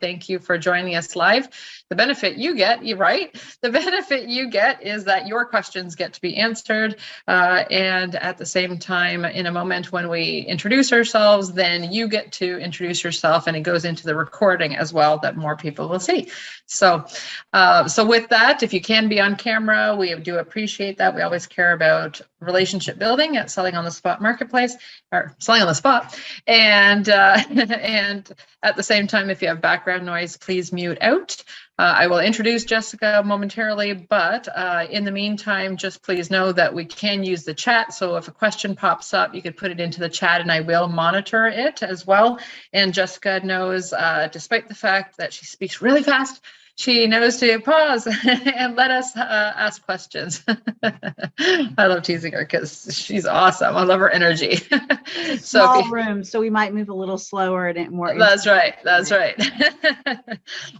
thank you for joining us live. The benefit you get, you're right, the benefit you get is that your questions get to be answered. And at the same time, in a moment when we introduce ourselves, then you get to introduce yourself and it goes into the recording as well that more people will see. So with that, if you can be on camera, we do appreciate that. We always care about relationship building at Selling on the Spot Marketplace, or Selling on the Spot. And at the same time, if you have background noise, please mute out. I will introduce Jessica momentarily, but in the meantime, just please know that we can use the chat. So if a question pops up, you could put it into the chat and I will monitor it as well. And Jessica knows, despite the fact that she speaks really fast, she knows to pause and let us ask questions. I love teasing her because she's awesome. I love her energy. Small room, so we might move a little slower and more. That's right. That's right.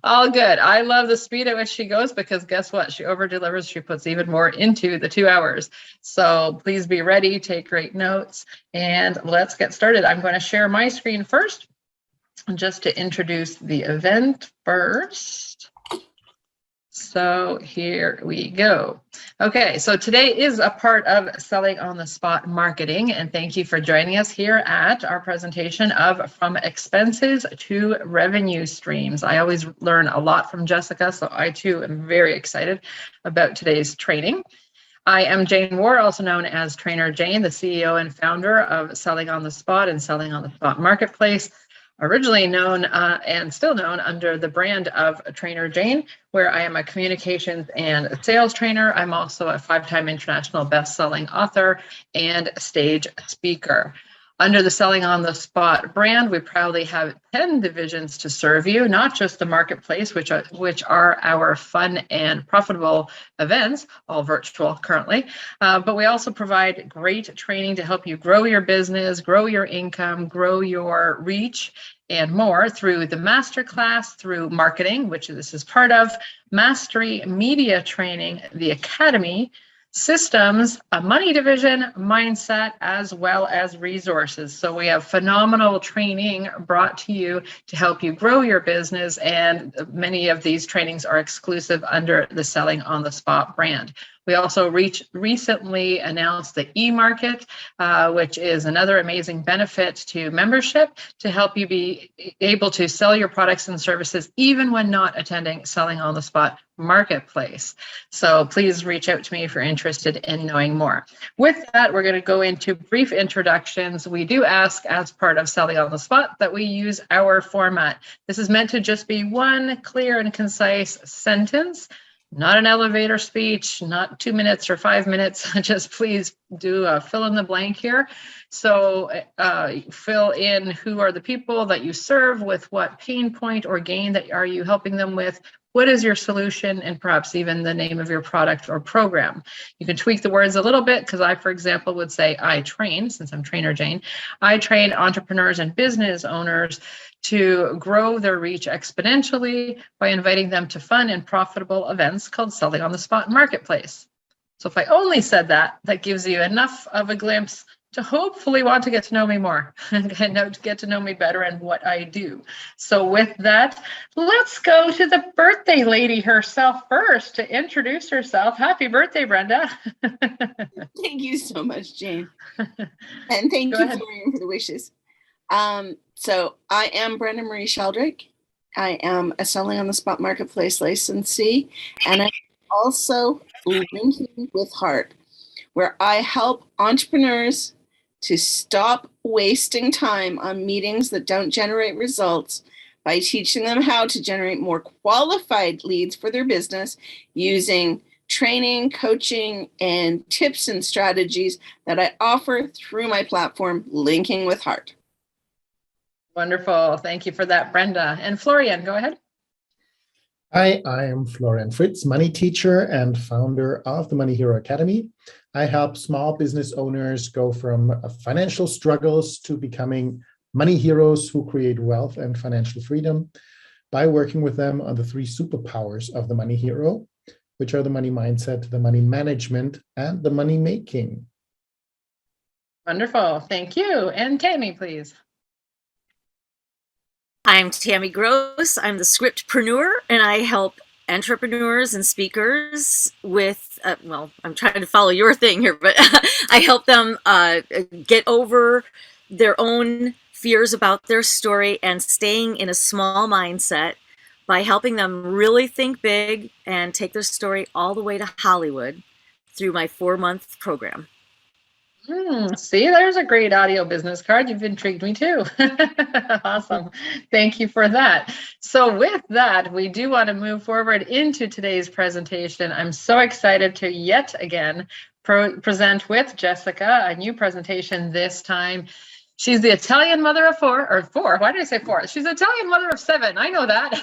All good. I love the speed at which she goes because guess what? She over delivers. She puts even more into the 2 hours. So please be ready. Take great notes and let's get started. I'm going to share my screen first just to introduce the event first. So here we go. Okay, so today is a part of Selling on the Spot Marketing, and thank you for joining us here at our presentation of From Expenses to Revenue Streams. I always learn a lot from Jessica, so I too am very excited about today's training. I am Jane Ward, also known as Trainer Jane, the CEO and founder of Selling on the Spot and Selling on the Spot Marketplace. Originally known and still known under the brand of Trainer Jane, where I am a communications and sales trainer. I'm also a 5-time international best-selling author and stage speaker. Under the Selling on the Spot brand, we proudly have 10 divisions to serve you, not just the marketplace, which are our fun and profitable events, all virtual currently, but we also provide great training to help you grow your business, grow your income, grow your reach, and more through the masterclass, through marketing, which this is part of, mastery, media training, the academy, systems, a money division, mindset, as well as resources. So we have phenomenal training brought to you to help you grow your business. And many of these trainings are exclusive under the Selling on the Spot brand. We also recently announced the e-market, which is another amazing benefit to membership to help you be able to sell your products and services even when not attending Selling on the Spot Marketplace. So please reach out to me if you're interested in knowing more. With that, we're going to go into brief introductions. We do ask, as part of Selling on the Spot, that we use our format. This is meant to just be one clear and concise sentence. Not an elevator speech, not 2 minutes or 5 minutes. Just please do a fill in the blank here. So fill in who are the people that you serve, with what pain point or gain that are you helping them with, what is your solution, and perhaps even the name of your product or program. You can tweak the words a little bit because I, for example, would say I train, since I'm Trainer Jane, I train entrepreneurs and business owners to grow their reach exponentially by inviting them to fun and profitable events called Selling on the Spot Marketplace. So if I only said that, that gives you enough of a glimpse to hopefully want to get to know me more and get to know me better and what I do. So with that, let's go to the birthday lady herself first to introduce herself. Happy birthday, Brenda. Thank you so much, Jane. And thank you, Florian, for the wishes. So I am Brenda Marie Sheldrake. I am a Selling on the Spot Marketplace licensee, and I'm also Linking with Heart, where I help entrepreneurs to stop wasting time on meetings that don't generate results by teaching them how to generate more qualified leads for their business using training, coaching, and tips and strategies that I offer through my platform, Linking with Heart. Wonderful. Thank you for that, Brenda. And Florian, go ahead. Hi, I am Florian Fritz, money teacher and founder of the Money Hero Academy. I help small business owners go from financial struggles to becoming money heroes who create wealth and financial freedom by working with them on the 3 superpowers of the money hero, which are the money mindset, the money management, and the money making. Wonderful. Thank you. And Tammy, please. I'm Tammy Gross. I'm the scriptpreneur, and I help entrepreneurs and speakers with, well, I'm trying to follow your thing here, but I help them get over their own fears about their story and staying in a small mindset by helping them really think big and take their story all the way to Hollywood through my 4-month program. See, there's a great audio business card. You've intrigued me too. Awesome. Thank you for that. So with that, we do want to move forward into today's presentation. I'm so excited to yet again present with Jessica a new presentation this time. She's the Italian mother of four. Why did I say four? She's the Italian mother of 7. I know that.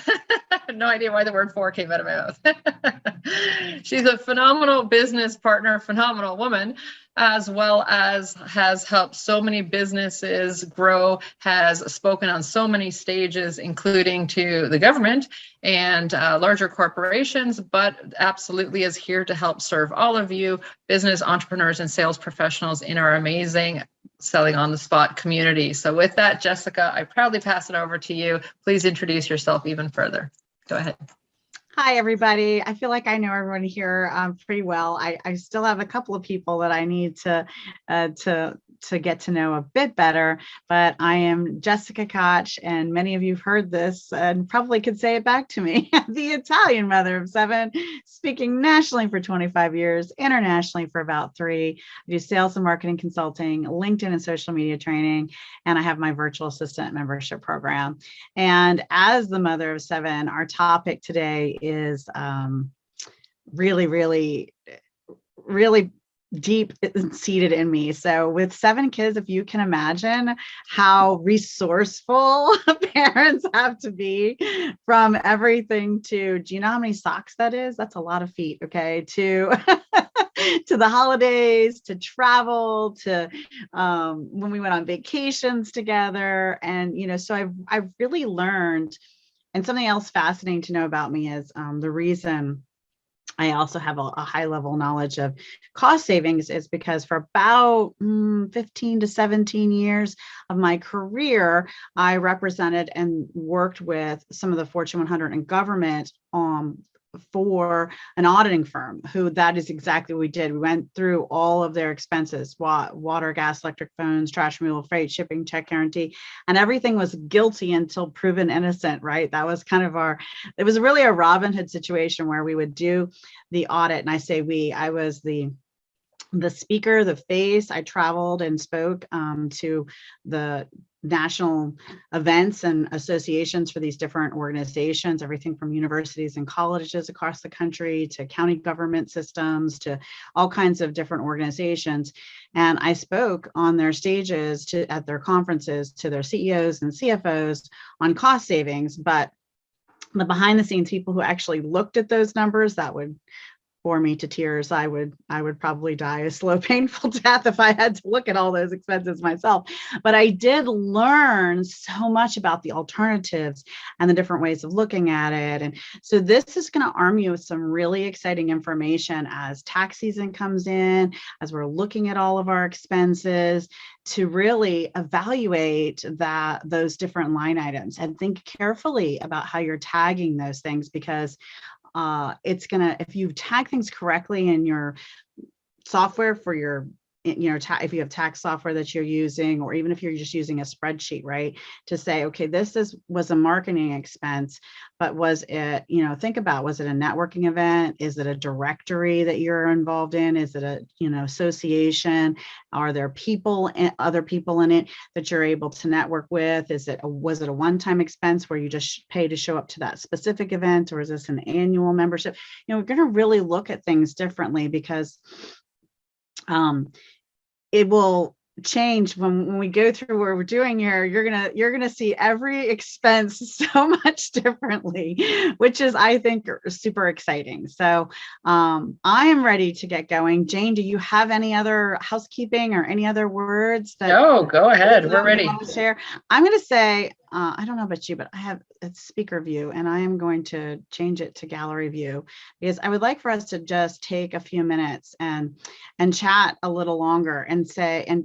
I have no idea why the word 4 came out of my mouth. She's a phenomenal business partner, phenomenal woman, as well as has helped so many businesses grow, has spoken on so many stages, including to the government and larger corporations, but absolutely is here to help serve all of you business entrepreneurs and sales professionals in our amazing Selling on the Spot community. So with that, Jessica, I proudly pass it over to you. Please introduce yourself even further. Go ahead. Hi, everybody. I feel like I know everyone here pretty well. I still have a couple of people that I need to get to know a bit better, but I am Jessica Koch, and many of you have heard this and probably could say it back to me. The Italian mother of 7, speaking nationally for 25 years, internationally for about 3. I do sales and marketing consulting, LinkedIn and social media training, and I have my virtual assistant membership program. And as the mother of 7, our topic today is really deep seated in me. So with 7 kids, if you can imagine how resourceful parents have to be, from everything to, do you know how many socks that is? That's a lot of feet, okay, to to the holidays, to travel, to when we went on vacations together. And, you know, so I've really learned. And something else fascinating to know about me is the reason I also have a high level knowledge of cost savings is because for about 15 to 17 years of my career, I represented and worked with some of the Fortune 100 and government for an auditing firm, who that is exactly what we did. We went through all of their expenses: water, gas, electric, phones, trash removal, freight, shipping, check guarantee, and everything was guilty until proven innocent, right? That was kind of it was really a Robin Hood situation where we would do the audit. And I say I was the speaker, the face. I traveled and spoke to the national events and associations for these different organizations, everything from universities and colleges across the country to county government systems to all kinds of different organizations. And I spoke on their stages at their conferences to their CEOs and CFOs on cost savings. But the behind the scenes people who actually looked at those numbers, that would bore me to tears. I would probably die a slow, painful death if I had to look at all those expenses myself. But I did learn so much about the alternatives and the different ways of looking at it. And so this is going to arm you with some really exciting information as tax season comes in, as we're looking at all of our expenses, to really evaluate those different line items and think carefully about how you're tagging those things, because it's gonna, if you tag things correctly in your software for your, if you have tax software that you're using, or even if you're just using a spreadsheet, right, to say, okay, was a marketing expense, but was it, think about, was it a networking event? Is it a directory that you're involved in? Is it a, association? Are there other people in it that you're able to network with? Was it a one-time expense where you just pay to show up to that specific event? Or is this an annual membership? We're going to really look at things differently, because it will change when we go through what we're doing here. You're gonna see every expense so much differently, which is, I think, super exciting. So I am ready to get going. Jane, do you have any other housekeeping or any other words that? No, go ahead. We're ready. Want to share? I'm going to say, I don't know about you, but I have a speaker view, and I am going to change it to gallery view, because I would like for us to just take a few minutes and chat a little longer, and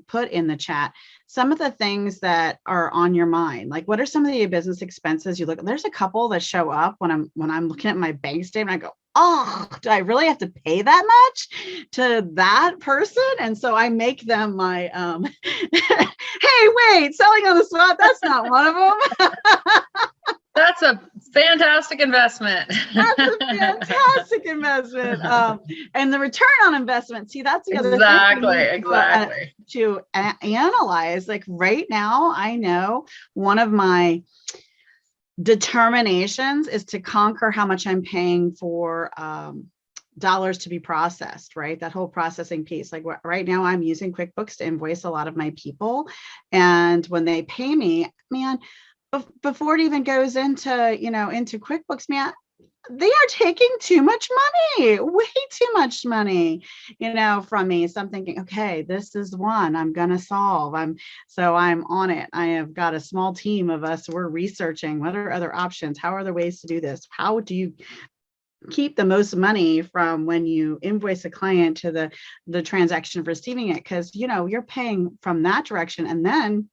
put in the chat some of the things that are on your mind. Like, what are some of the business expenses you look at? There's a couple that show up when I'm looking at my bank statement. I go, oh, do I really have to pay that much to that person? And so I make them my, hey, wait, selling on the spot, that's not one of them. That's a fantastic investment. That's a fantastic investment. And the return on investment, see, that's the other Exactly. thing to analyze. Like right now, I know one of my determinations is to conquer how much I'm paying for dollars to be processed, right? That whole processing piece. Like right now I'm using QuickBooks to invoice a lot of my people. And when they pay me, man, before it even goes into, into QuickBooks, man, they are taking too much money, way too much money, from me. So I'm thinking, okay, this is one I'm going to solve. I'm on it. I have got a small team of us. We're researching what are other options? How are there ways to do this? How do you keep the most money from when you invoice a client to the transaction of receiving it? Because, you're paying from that direction. And then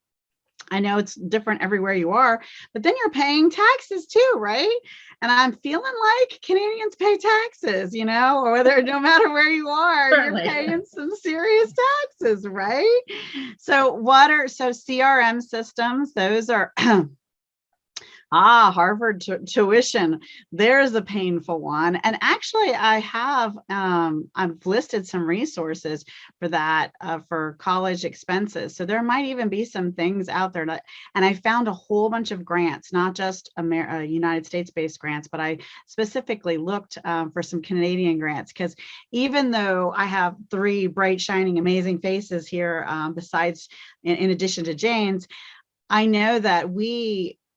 I know it's different everywhere you are, but then you're paying taxes too, right? And I'm feeling like Canadians pay taxes, or whether no matter where you are, Certainly. You're paying some serious taxes, right? So CRM systems, those are Harvard tuition. There's a painful one. And actually I have, I've listed some resources for that, for college expenses. So there might even be some things out there and I found a whole bunch of grants, not just United States based grants, but I specifically looked for some Canadian grants, because even though I have 3 bright, shining, amazing faces here, besides, in addition to Jane's, I know that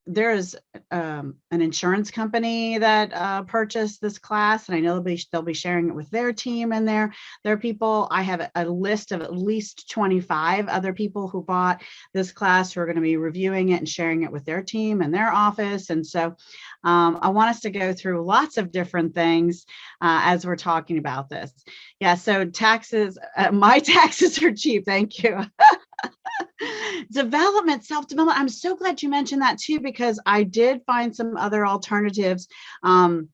there's an insurance company that purchased this class, and I know they'll be sharing it with their team and their people. I have a list of at least 25 other people who bought this class who are going to be reviewing it and sharing it with their team and their office. And so I want us to go through lots of different things as we're talking about this. Yeah, so taxes, my taxes are cheap. Thank you. Development, self-development. I'm so glad you mentioned that too, because I did find some other alternatives and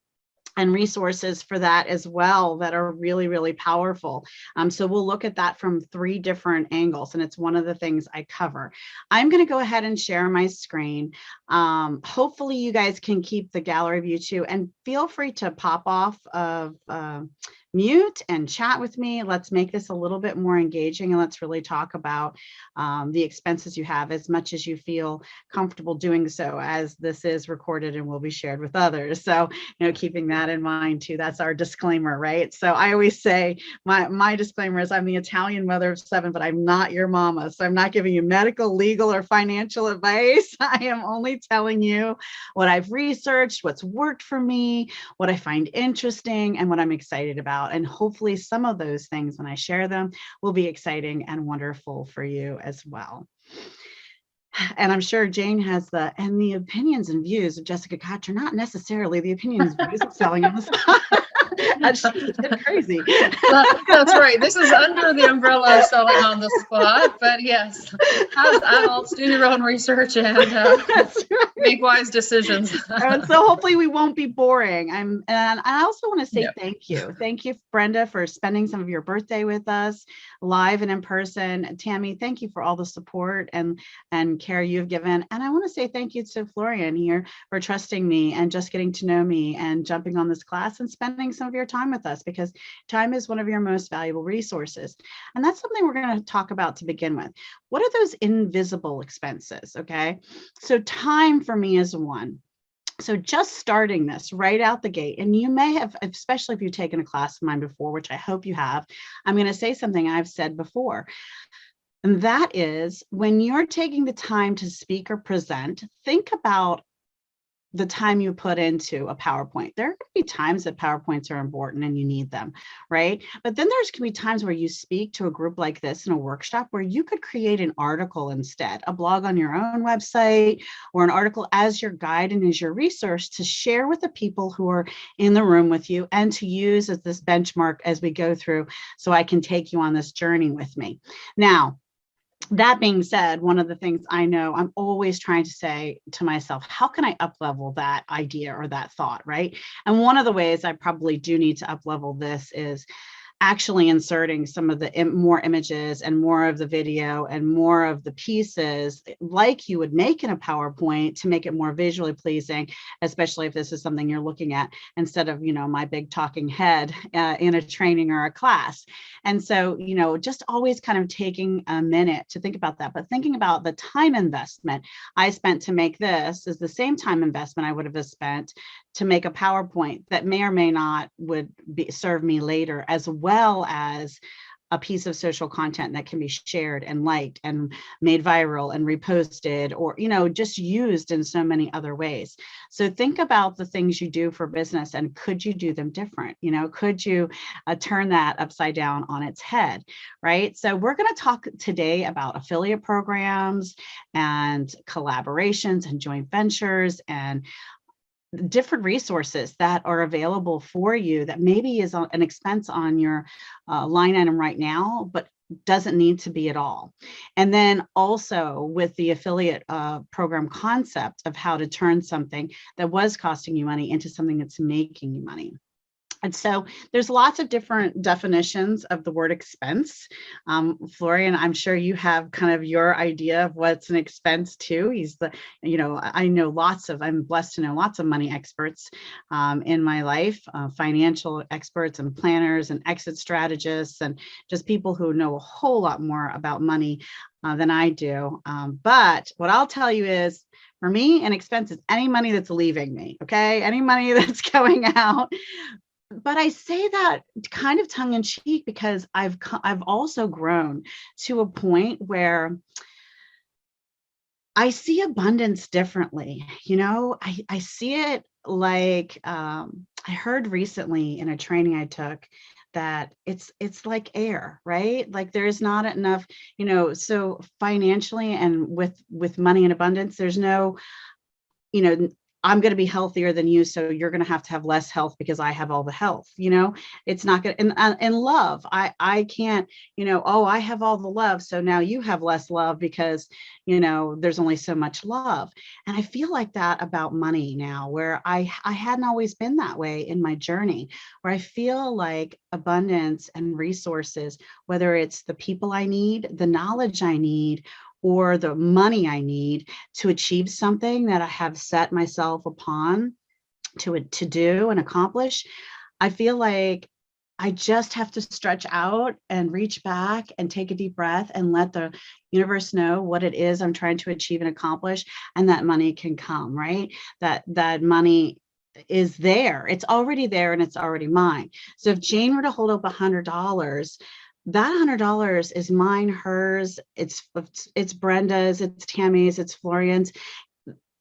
resources for that as well that are really, really powerful. So we'll look at that from 3 different angles, and it's one of the things I cover. I'm going to go ahead and share my screen. Hopefully you guys can keep the gallery view too, and feel free to pop off of mute and chat with me. Let's make this a little bit more engaging, and let's really talk about the expenses you have, as much as you feel comfortable doing so, as this is recorded and will be shared with others. So, keeping that in mind too. That's our disclaimer, right? So I always say my disclaimer is I'm the Italian mother of 7, but I'm not your mama. So I'm not giving you medical, legal, or financial advice. I am only telling you what I've researched, what's worked for me, what I find interesting, and what I'm excited about. And hopefully some of those things, when I share them, will be exciting and wonderful for you as well. And I'm sure Jane has the opinions and views of Jessica Koch are not necessarily the opinions and views of selling on the spot. That's crazy. That's right. This is under the umbrella of selling on the spot, but yes, as adults, do your own research and make wise decisions. And so hopefully we won't be boring. And I also want to say thank you. Thank you, Brenda, for spending some of your birthday with us live and in person. Tammy, thank you for all the support and care you've given. And I want to say thank you to Florian here for trusting me and just getting to know me and jumping on this class and spending some of your time with us, because time is one of your most valuable resources. And that's something we're going to talk about to begin with. What are those invisible expenses? Okay, so time for me is one. So just starting this right out the gate, and you may have, especially if you've taken a class of mine before, which I hope you have, I'm going to say something I've said before. And that is, when you're taking the time to speak or present, think about the time you put into a PowerPoint. There can be times that PowerPoints are important and you need them, right? But then there's going to be times where you speak to a group like this in a workshop where you could create an article instead, a blog on your own website, or an article as your guide and as your resource to share with the people who are in the room with you and to use as this benchmark as we go through, so I can take you on this journey with me. Now, That being said, one of the things I know I'm always trying to say to myself, how can I up level that idea or that thought, right? And one of the ways I probably do need to up level this is actually inserting some of the more images and more of the video and more of the pieces like you would make in a PowerPoint to make it more visually pleasing, especially if this is something you're looking at instead of, my big talking head in a training or a class. And so, just always kind of taking a minute to think about that, but thinking about the time investment I spent to make this is the same time investment I would have spent to make a PowerPoint that may or may not would serve me later, as well as a piece of social content that can be shared and liked and made viral and reposted, or, just used in so many other ways. So think about the things you do for business and could you do them different? Could you turn that upside down on its head, right? So we're going to talk today about affiliate programs and collaborations and joint ventures and different resources that are available for you that maybe is an expense on your line item right now, but doesn't need to be at all. And then also with the affiliate program concept of how to turn something that was costing you money into something that's making you money. And so there's lots of different definitions of the word expense. Florian, I'm sure you have kind of your idea of what's an expense too. He's I'm blessed to know lots of money experts in my life, financial experts and planners and exit strategists, and just people who know a whole lot more about money than I do. But what I'll tell you is, for me, an expense is any money that's leaving me, okay? Any money that's going out. But I say that kind of tongue in cheek because I've also grown to a point where I see abundance differently. I see it like I heard recently in a training I took that it's like air, right? Like there's not enough, so financially and with money in abundance, there's no, I'm going to be healthier than you, so you're going to have less health because I have all the health. It's not good. And love, I can't, I have all the love, so now you have less love because there's only so much love. And I feel like that about money now, where I hadn't always been that way in my journey, where I feel like abundance and resources, whether it's the people I need, the knowledge I need, or the money I need to achieve something that I have set myself upon to do and accomplish, I feel like I just have to stretch out and reach back and take a deep breath and let the universe know what it is I'm trying to achieve and accomplish, and that money can come, right? That money is there. It's already there and it's already mine. So if Jane were to hold up $100, that $100 is mine, hers, it's Brenda's, it's Tammy's, it's Florian's.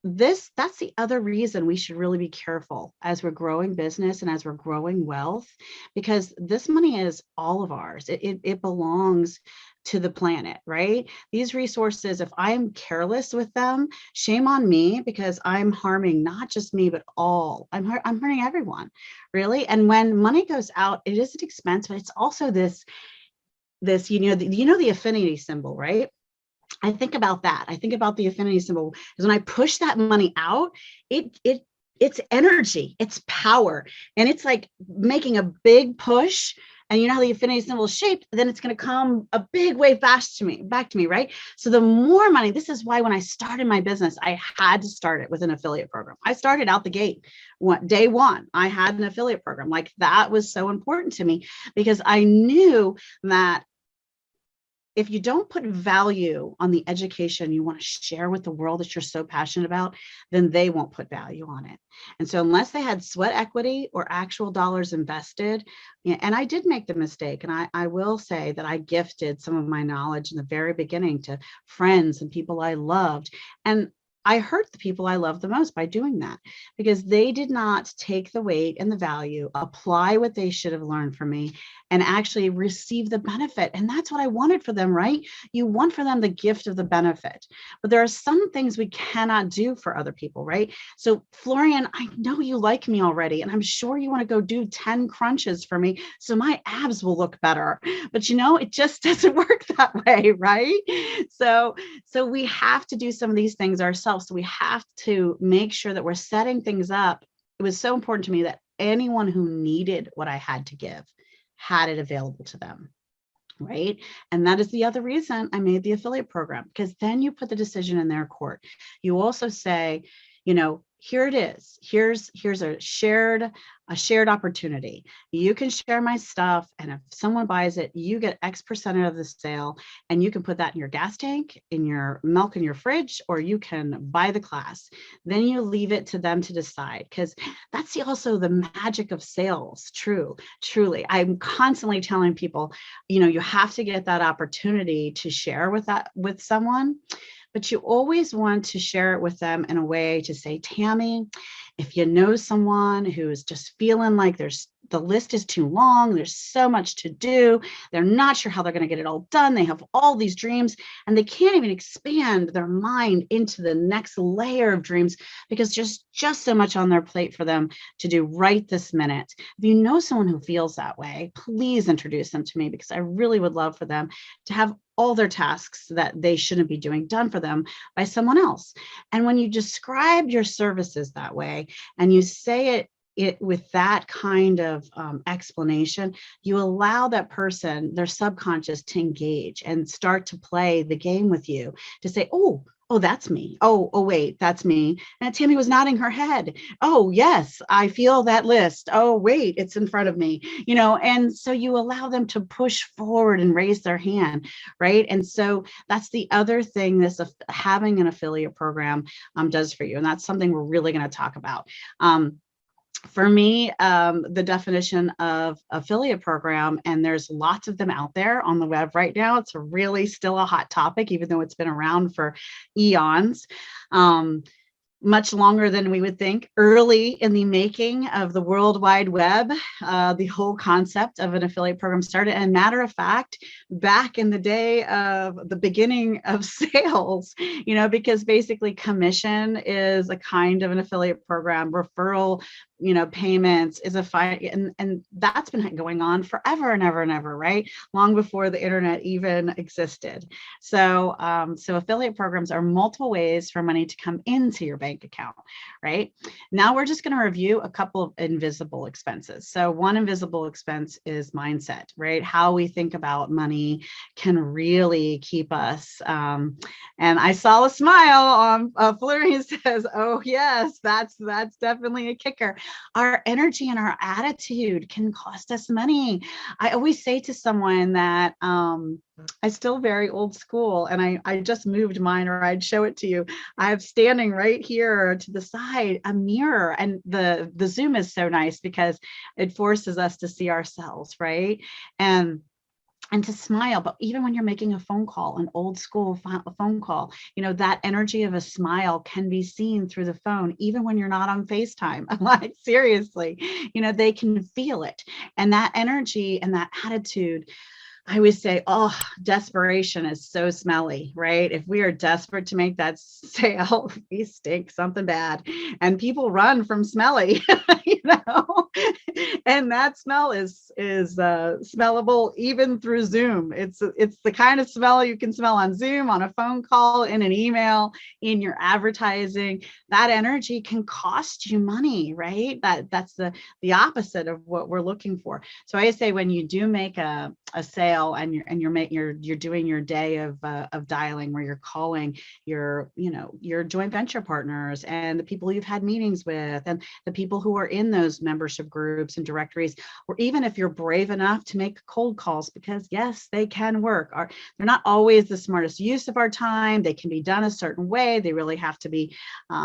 That's the other reason we should really be careful as we're growing business and as we're growing wealth, because this money is all of ours. It belongs to the planet, right? These resources, if I'm careless with them, shame on me, because I'm harming not just me, but I'm hurting everyone, really. And when money goes out, it is an expense, but it's also this, the affinity symbol, right? I think about that. I think about the affinity symbol is when I push that money out, it's energy, it's power, and it's like making a big push. And you know how the affinity symbol is shaped, then it's going to come a big way back to me, right? So the more money, this is why when I started my business, I had to start it with an affiliate program. I started out the gate, day one, I had an affiliate program. Like that was so important to me, because I knew that if you don't put value on the education you want to share with the world that you're so passionate about, then they won't put value on it. And so unless they had sweat equity or actual dollars invested, and I did make the mistake, and I will say that I gifted some of my knowledge in the very beginning to friends and people I loved. And I hurt the people I love the most by doing that, because they did not take the weight and the value, apply what they should have learned from me, and actually receive the benefit. And that's what I wanted for them, right? You want for them the gift of the benefit. But there are some things we cannot do for other people, right? So Florian, I know you like me already, and I'm sure you want to go do 10 crunches for me so my abs will look better. But it just doesn't work that way, right? So we have to do some of these things ourselves. So we have to make sure that we're setting things up. It was so important to me that anyone who needed what I had to give had it available to them, right? And that is the other reason I made the affiliate program, because then you put the decision in their court. You also say, here it is. Here's a shared opportunity. You can share my stuff, and if someone buys it, you get X% of the sale, and you can put that in your gas tank, in your milk in your fridge, or you can buy the class. Then you leave it to them to decide, because that's also the magic of sales. Truly, I'm constantly telling people, you have to get that opportunity to share with someone. But you always want to share it with them in a way to say, Tammy, if you know someone who's just feeling like the list is too long, there's so much to do, they're not sure how they're going to get it all done, they have all these dreams, and they can't even expand their mind into the next layer of dreams because there's just so much on their plate for them to do right this minute. If you know someone who feels that way, please introduce them to me, because I really would love for them to have all their tasks that they shouldn't be doing done for them by someone else. And when you describe your services that way, and you say it with that kind of explanation, you allow that person, their subconscious, to engage and start to play the game with you, to say, oh, that's me. Oh, wait, that's me. And Tammy was nodding her head. Oh, yes, I feel that list. Oh, wait, it's in front of me, and so you allow them to push forward and raise their hand, right? And so that's the other thing this having an affiliate program does for you. And that's something we're really going to talk about. For me, the definition of affiliate program, and there's lots of them out there on the web right now. It's really still a hot topic, even though it's been around for eons. Much longer than we would think. Early in the making of the World Wide Web, the whole concept of an affiliate program started. And matter of fact, back in the day of the beginning of sales, because basically commission is a kind of an affiliate program, referral, payments is a fine, and that's been going on forever and ever and ever, right? Long before the internet even existed. So affiliate programs are multiple ways for money to come into your bank account, right? Now we're just going to review a couple of invisible expenses. So one invisible expense is mindset, right? How we think about money can really keep us. And I saw a smile on Florian says, "Oh yes, that's definitely a kicker." Our energy and our attitude can cost us money. I always say to someone that I still very old school, and I just moved mine, or I'd show it to you. I have standing right here to the side a mirror, and the Zoom is so nice because it forces us to see ourselves, right? And to smile. But even when you're making a phone call, an old school phone call, that energy of a smile can be seen through the phone, even when you're not on FaceTime. I'm like, seriously, they can feel it. And that energy and that attitude, I always say, oh, desperation is so smelly, right? If we are desperate to make that sale, we stink something bad, and people run from smelly, and that smell is smellable even through Zoom. It's the kind of smell you can smell on Zoom, on a phone call, in an email, in your advertising. That energy can cost you money, right? That's the opposite of what we're looking for. So I say, when you do make a sale, and you're doing your day of dialing, where you're calling your joint venture partners and the people you've had meetings with, and the people who are in those membership groups and directories, or even if you're brave enough to make cold calls, because yes, they can work. They're not always the smartest use of our time. They can be done a certain way. They really have to be,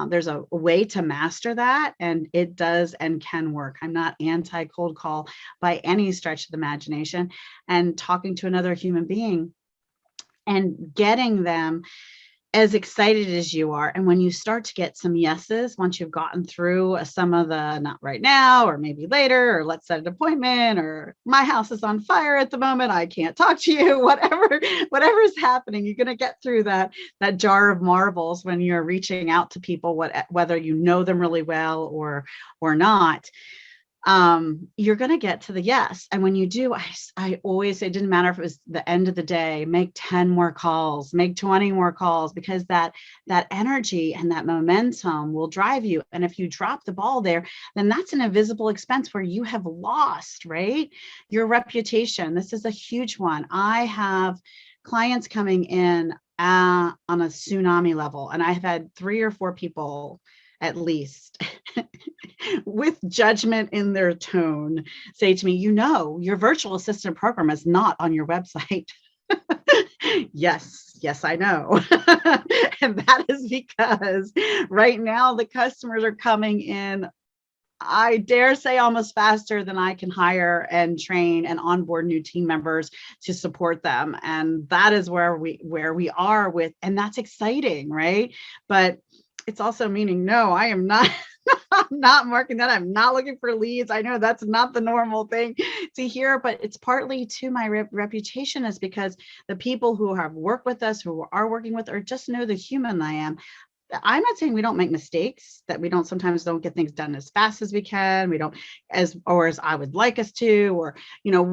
there's a way to master that, and it does and can work. I'm not anti cold call by any stretch of the imagination. And talking to another human being and getting them as excited as you are. And when you start to get some yeses, once you've gotten through some of the not right now, or maybe later, or let's set an appointment, or my house is on fire at the moment, I can't talk to you, whatever is happening, you're going to get through that jar of marbles when you're reaching out to people, whether you know them really well or not. You're going to get to the yes. And when you do, I always say, it didn't matter if it was the end of the day, make 10 more calls, make 20 more calls, because that energy and that momentum will drive you. And if you drop the ball there, then that's an invisible expense where you have lost, right? Your reputation. This is a huge one. I have clients coming in on a tsunami level, and I've had 3 or 4 people at least with judgment in their tone say to me, your virtual assistant program is not on your website. Yes, I know. And that is because right now the customers are coming in, I dare say, almost faster than I can hire and train and onboard new team members to support them. And that is where we are with, and that's exciting, right? But it's also meaning, no, I am not, I'm not marking that. I'm not looking for leads. I know that's not the normal thing to hear, but it's partly to my reputation, is because the people who have worked with us, who are working with, or just know the human I am. I'm not saying we don't make mistakes, that we sometimes don't get things done as fast as we can. We don't as I would like us to, or, but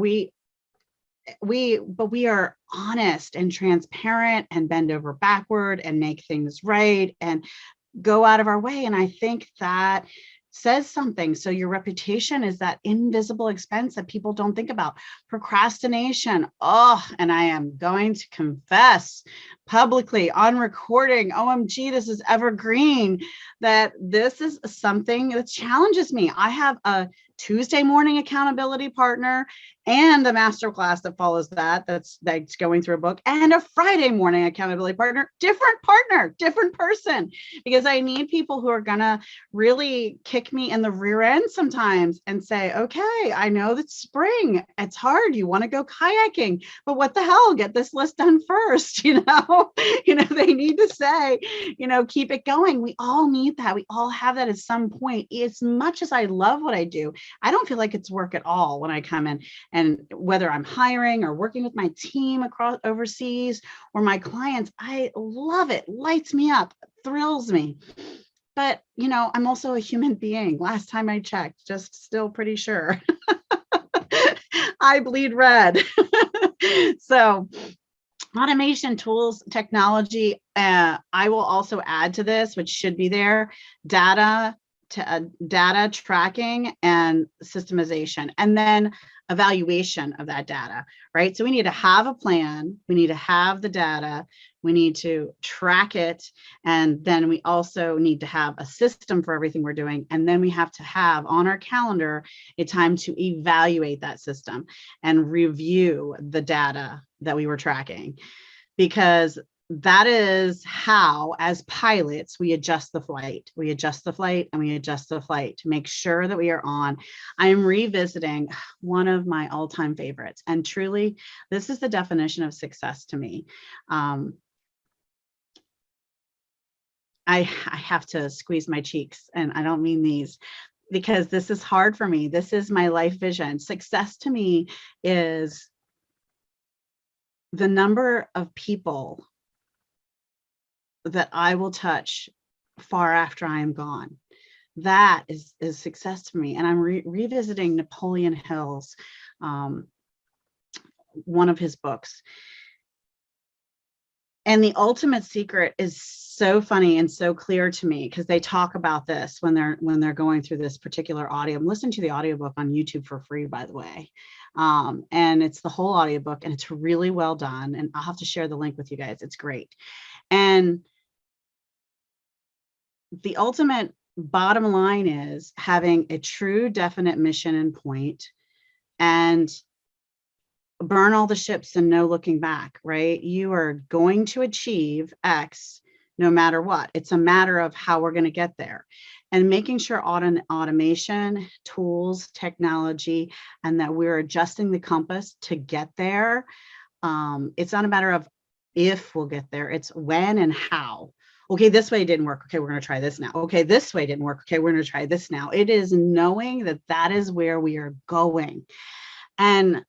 we are honest and transparent and bend over backward and make things right and go out of our way. And I think that says something. So your reputation is that invisible expense that people don't think about. Procrastination. And I am going to confess publicly on recording, OMG, this is evergreen, that this is something that challenges me. I have a Tuesday morning accountability partner and a masterclass that follows that's going through a book, and a Friday morning accountability partner, different person, because I need people who are gonna really kick me in the rear end sometimes and say, okay, I know that spring, it's hard, you want to go kayaking, but what the hell, get this list done first. They need to say, keep it going. We all need that. We all have that at some point. As much as I love what I do, I don't feel like it's work at all when I come in, and whether I'm hiring or working with my team across overseas or my clients, I love it, lights me up, thrills me. But, I'm also a human being. Last time I checked, just still pretty sure. I bleed red. So automation tools, technology, I will also add to this, which should be there, data tracking and systemization, and then evaluation of that data, right? So we need to have a plan, we need to have the data, we need to track it, and then we also need to have a system for everything we're doing. And then we have to have on our calendar a time to evaluate that system and review the data that we were tracking, because that is how, as pilots, we adjust the flight. We adjust the flight and we adjust the flight to make sure that we are on. I am revisiting one of my all-time favorites, and truly, this is the definition of success to me. I have to squeeze my cheeks, and I don't mean these, because this is hard for me. This is my life vision. Success to me is the number of people that I will touch far after I am gone. That is success to me. And I'm revisiting Napoleon Hill's, one of his books. And the ultimate secret is so funny and so clear to me, because they talk about this when they're going through this particular audio. Listen to the audiobook on YouTube for free, by the way. And it's the whole audiobook, and it's really well done. And I'll have to share the link with you guys. It's great. And the ultimate bottom line is having a true, definite mission and point, and burn all the ships and no looking back, right? You are going to achieve X no matter what. It's a matter of how we're going to get there, and making sure automation, tools, technology, and that we're adjusting the compass to get there. It's not a matter of, if we'll get there. It's when and how. Okay, this way didn't work. Okay, we're going to try this now. Okay, this way didn't work. Okay, we're going to try this now. It is knowing that that is where we are going. And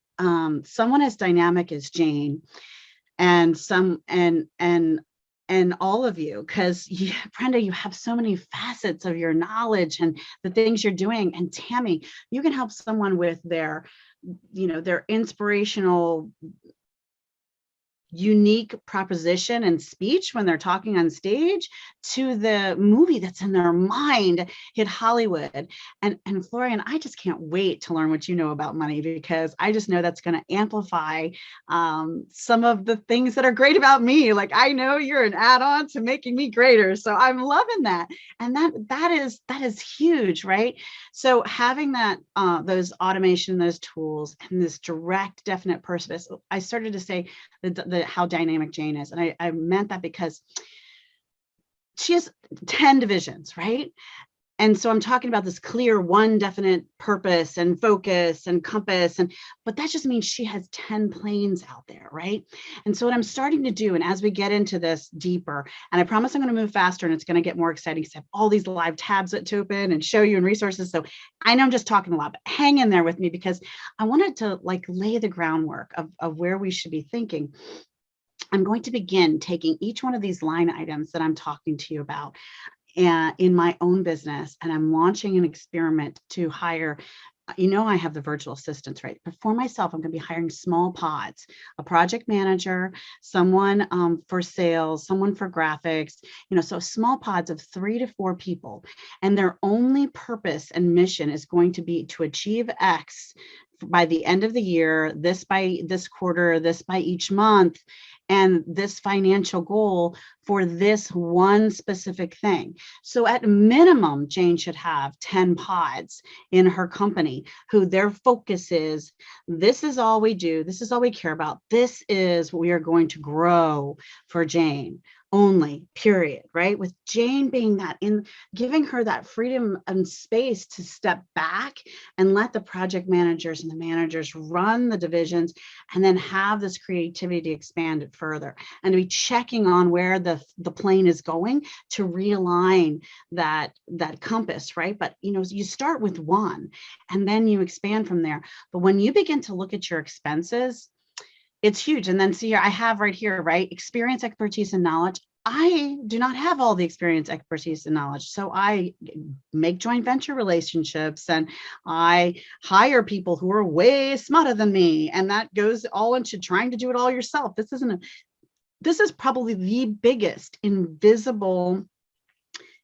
someone as dynamic as Jane, and all of you, because Brenda, you have so many facets of your knowledge and the things you're doing. And Tammy, you can help someone with their, their inspirational, unique proposition and speech when they're talking on stage, to the movie that's in their mind hit Hollywood. And Florian, I just can't wait to learn what you know about money, because I just know that's going to amplify some of the things that are great about me. Like, I know you're an add-on to making me greater. So I'm loving that. And that is huge, right? So having that, those automation, those tools, and this direct, definite purpose, I started to say how dynamic Jane is. And I meant that because she has 10 divisions, right? And so I'm talking about this clear, one definite purpose and focus and compass. But that just means she has 10 planes out there, right? And so what I'm starting to do, and as we get into this deeper, and I promise I'm going to move faster and it's going to get more exciting because I have all these live tabs to open and show you and resources. So I know I'm just talking a lot, but hang in there with me, because I wanted to lay the groundwork of where we should be thinking. I'm going to begin taking each one of these line items that I'm talking to you about in my own business, and I'm launching an experiment to hire, I have the virtual assistants, right? But for myself, I'm going to be hiring small pods, a project manager, someone for sales, someone for graphics, so small pods of 3 to 4 people. And their only purpose and mission is going to be to achieve X by the end of the year, this by this quarter, this by each month, and this financial goal for this one specific thing. So at minimum, Jane should have 10 pods in her company who their focus is, this is all we do, this is all we care about, this is what we are going to grow for Jane only, period, right? With Jane being that, in giving her that freedom and space to step back and let the project managers and the managers run the divisions, and then have this creativity to expand it further, and to be checking on where the plane is going to realign that compass, right? But you start with one and then you expand from there. But when you begin to look at your expenses, it's huge. And then see here, I have right here, right? Experience, expertise, and knowledge. I do not have all the experience, expertise, and knowledge. So I make joint venture relationships and I hire people who are way smarter than me. And that goes all into trying to do it all yourself. This is probably the biggest invisible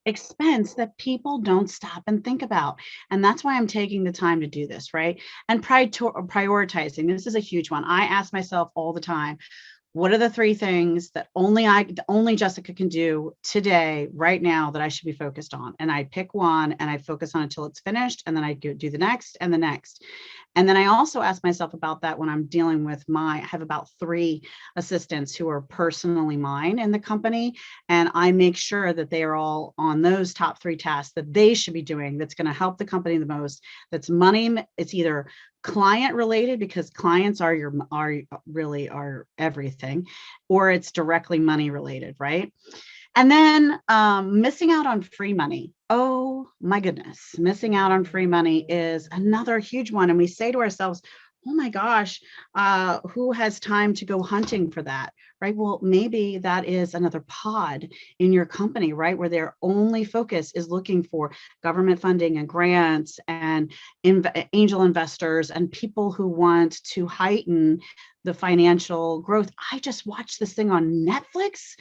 expense that people don't stop and think about. And that's why I'm taking the time to do this, right? And prioritizing. This is a huge one. I ask myself all the time, what are the 3 things that only Jessica can do today, right now, that I should be focused on? And I pick one and I focus on it until it's finished. And then I do the next and the next. And then I also ask myself about that when I'm dealing with I have about 3 assistants who are personally mine in the company. And I make sure that they are all on those top 3 tasks that they should be doing, that's going to help the company the most. That's money. It's either client related, because clients are really everything, or it's directly money related, right? And then missing out on free money. Oh my goodness, missing out on free money is another huge one. And we say to ourselves, oh my gosh, who has time to go hunting for that, right? Well, maybe that is another pod in your company, right? Where their only focus is looking for government funding and grants and angel investors and people who want to heighten the financial growth. I just watched this thing on Netflix.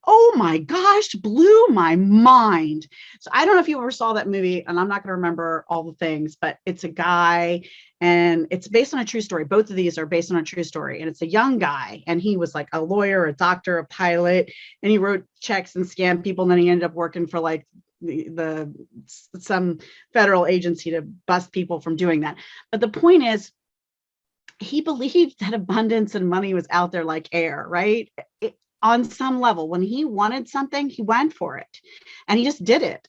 Oh my gosh, blew my mind. So I don't know if you ever saw that movie, and I'm not going to remember all the things, but it's a guy and it's based on a true story. Both of these are based on a true story. And it's a young guy, and he was like a lawyer, a doctor, a pilot, and he wrote checks and scammed people. And then he ended up working for like some federal agency to bust people from doing that. But the point is, he believed that abundance and money was out there like air, right? on some level, when he wanted something, he went for it and he just did it.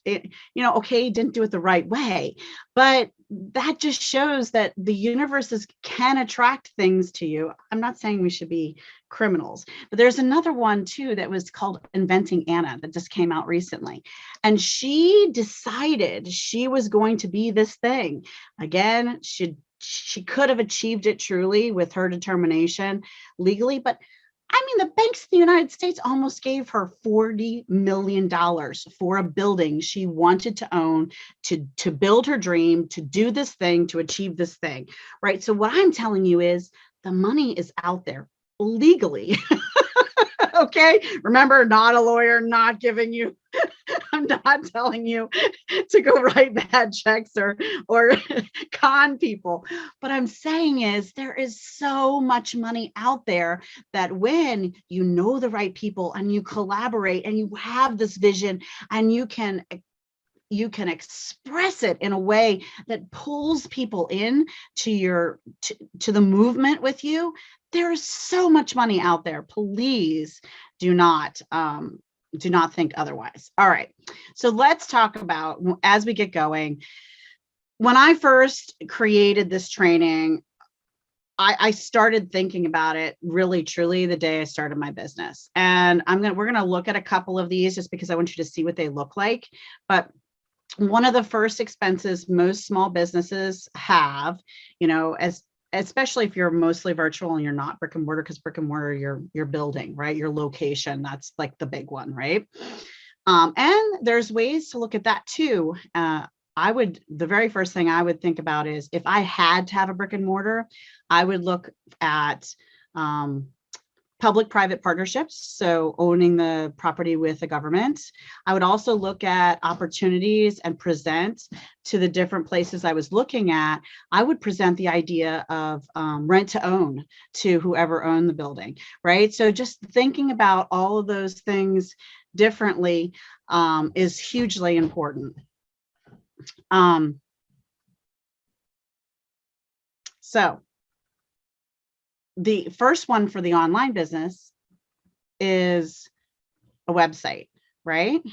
Okay, he didn't do it the right way, but that just shows that the universe can attract things to you. I'm not saying we should be criminals, but there's another one too that was called Inventing Anna that just came out recently. And she decided she was going to be this thing. Again, she could have achieved it truly with her determination legally, but I mean, the banks in the United States almost gave her $40 million for a building she wanted to own, to build her dream, to do this thing, to achieve this thing, right? So what I'm telling you is the money is out there legally. Okay. Remember, not a lawyer, not giving you, I'm not telling you to go write bad checks or con people. But I'm saying is there is so much money out there that when you know the right people and you collaborate and you have this vision and you can express it in a way that pulls people in to the movement with you, there is so much money out there. Please do not think otherwise. All right. So let's talk about, as we get going, when I first created this training, I started thinking about it really, truly the day I started my business. And we're going to look at a couple of these just because I want you to see what they look like. But one of the first expenses most small businesses have, especially if you're mostly virtual and you're not brick and mortar, because brick and mortar, your building, right? Your location, that's like the big one, right? And there's ways to look at that too. The very first thing I would think about is if I had to have a brick and mortar, I would look at public-private partnerships, so owning the property with the government. I would also look at opportunities and present to the different places I was looking at. I would present the idea of rent to own to whoever owned the building, right? So just thinking about all of those things differently is hugely important. So the first one for the online business is a website, right?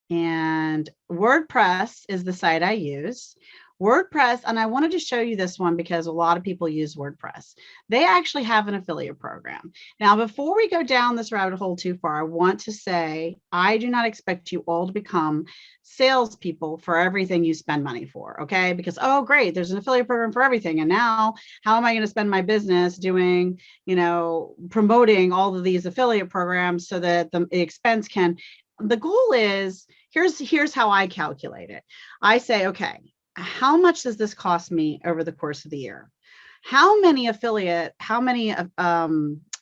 And WordPress is the site I use. WordPress, and I wanted to show you this one because a lot of people use WordPress. They actually have an affiliate program. Now, before we go down this rabbit hole too far, I want to say, I do not expect you all to become salespeople for everything you spend money for, okay? Because, oh, great, there's an affiliate program for everything. And now how am I going to spend my business doing, promoting all of these affiliate programs so that the expense can, the goal is, here's how I calculate it. I say, okay, how much does this cost me over the course of the year? How many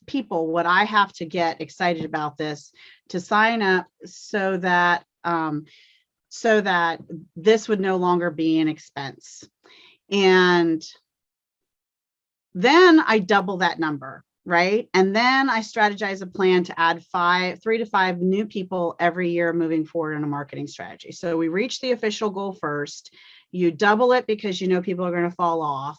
people would I have to get excited about this to sign up so that this would no longer be an expense? And then I double that number, right? And then I strategize a plan to add 3 to 5 new people every year moving forward in a marketing strategy. So we reach the official goal first. You double it because people are going to fall off.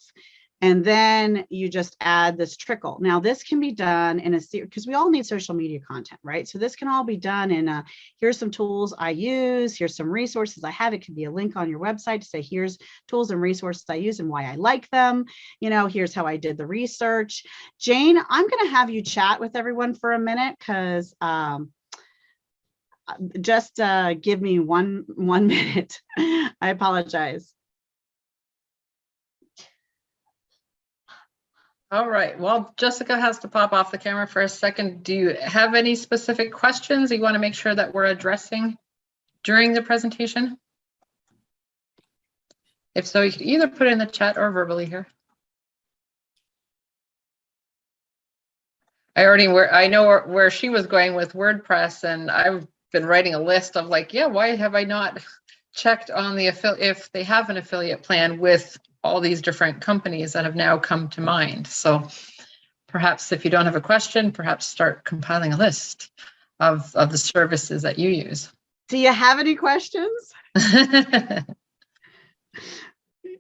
And then you just add this trickle. Now, this can be done in a series because we all need social media content, right? So this can all be done in here's some tools I use. Here's some resources I have. It could be a link on your website to say, here's tools and resources I use and why I like them. Here's how I did the research. Jane, I'm going to have you chat with everyone for a minute because just give me one minute. I apologize. All right. Well, Jessica has to pop off the camera for a second. Do you have any specific questions you want to make sure that we're addressing during the presentation? If so, you can either put it in the chat or verbally here. I know where she was going with WordPress, and I've been writing a list of why have I not checked on the if they have an affiliate plan with all these different companies that have now come to mind. So perhaps if you don't have a question, perhaps start compiling a list of the services that you use. Do you have any questions?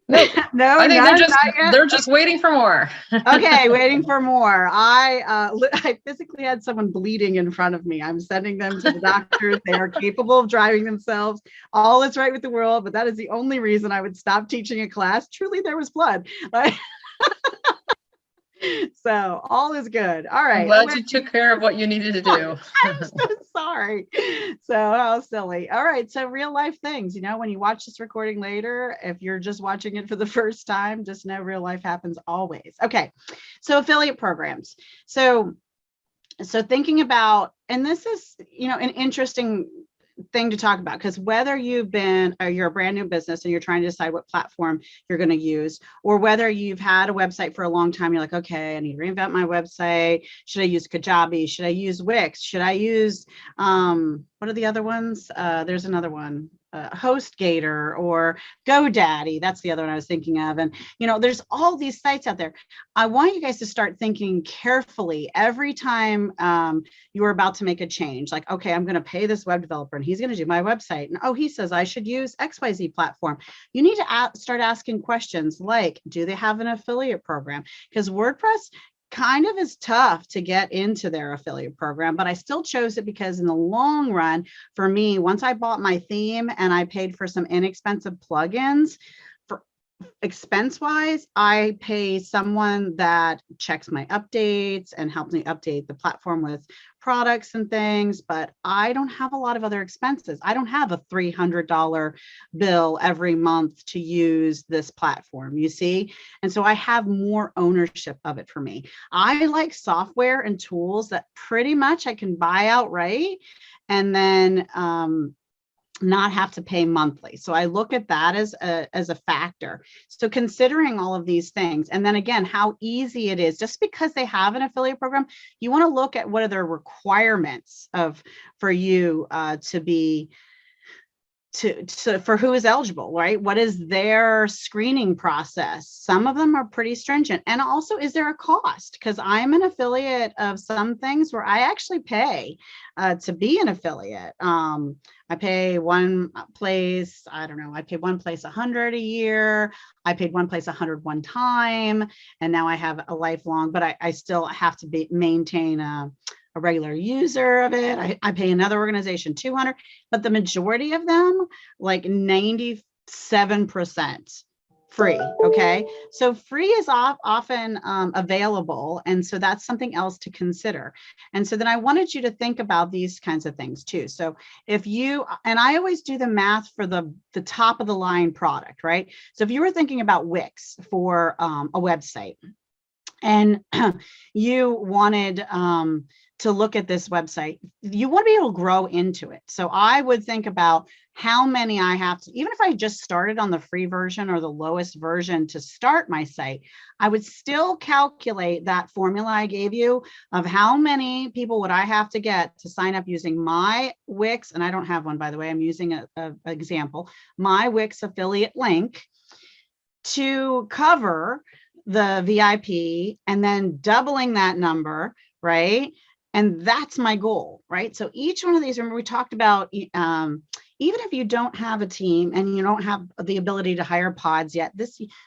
No, I think not yet. they're just waiting for more. Okay, waiting for more. I physically had someone bleeding in front of me. I'm sending them to the doctors. They are capable of driving themselves. All is right with the world, but that is the only reason I would stop teaching a class. Truly, there was blood. So all is good. All right. I'm glad you took care of what you needed to do. I'm so sorry. So how silly. All right. So real life things, when you watch this recording later, if you're just watching it for the first time, just know real life happens always. Okay. So affiliate programs. So thinking about, and this is, an interesting thing to talk about, because whether you're a brand new business and you're trying to decide what platform you're going to use, or whether you've had a website for a long time, you're like, okay, I need to reinvent my website. Should I use Kajabi? Should I use Wix? Should I use what are the other ones? There's another one, HostGator or GoDaddy. That's the other one I was thinking of. And there's all these sites out there. I want you guys to start thinking carefully every time you're about to make a change. Like, okay, I'm going to pay this web developer and he's going to do my website. And he says I should use XYZ platform. You need to start asking questions like, do they have an affiliate program? Because WordPress kind of is tough to get into their affiliate program, but I still chose it because in the long run, for me, once I bought my theme and I paid for some inexpensive plugins, for expense wise, I pay someone that checks my updates and helps me update the platform with products and things, but I don't have a lot of other expenses. I don't have a $300 bill every month to use this platform, you see? And so I have more ownership of it for me. I like software and tools that pretty much I can buy outright and then not have to pay monthly. So I look at that as a factor. So considering all of these things, and then again, how easy it is, just because they have an affiliate program, you want to look at what are their requirements for you for who is eligible, right? What is their screening process? Some of them are pretty stringent. And also, is there a cost? Because I'm an affiliate of some things where I actually pay to be an affiliate. I pay one place, I paid one place $100 a year. I paid one place $100 one time. And now I have a lifelong, but I still have to maintain a regular user of it. I pay another organization $200, but the majority of them, like 97% free. Okay. So free is often available. And so that's something else to consider. And so then I wanted you to think about these kinds of things too. So if you, and I always do the math for the top of the line product, right? So if you were thinking about Wix for a website and you wanted, to look at this website, you want to be able to grow into it. So I would think about how many I have to, even if I just started on the free version or the lowest version to start my site, I would still calculate that formula I gave you of how many people would I have to get to sign up using my Wix, and I don't have one, by the way, I'm using an example, my Wix affiliate link to cover the VIP and then doubling that number, right? And that's my goal, right? So each one of these, remember we talked about, even if you don't have a team and you don't have the ability to hire pods yet,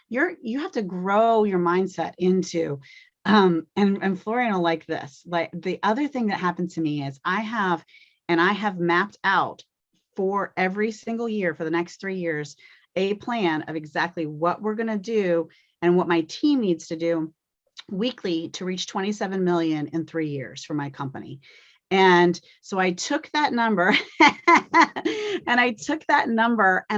you have to grow your mindset into, and Florian will like this. Like the other thing that happened to me is I have mapped out for every single year for the next 3 years, a plan of exactly what we're going to do and what my team needs to do weekly to reach 27 million in 3 years for my company. And so I took that number and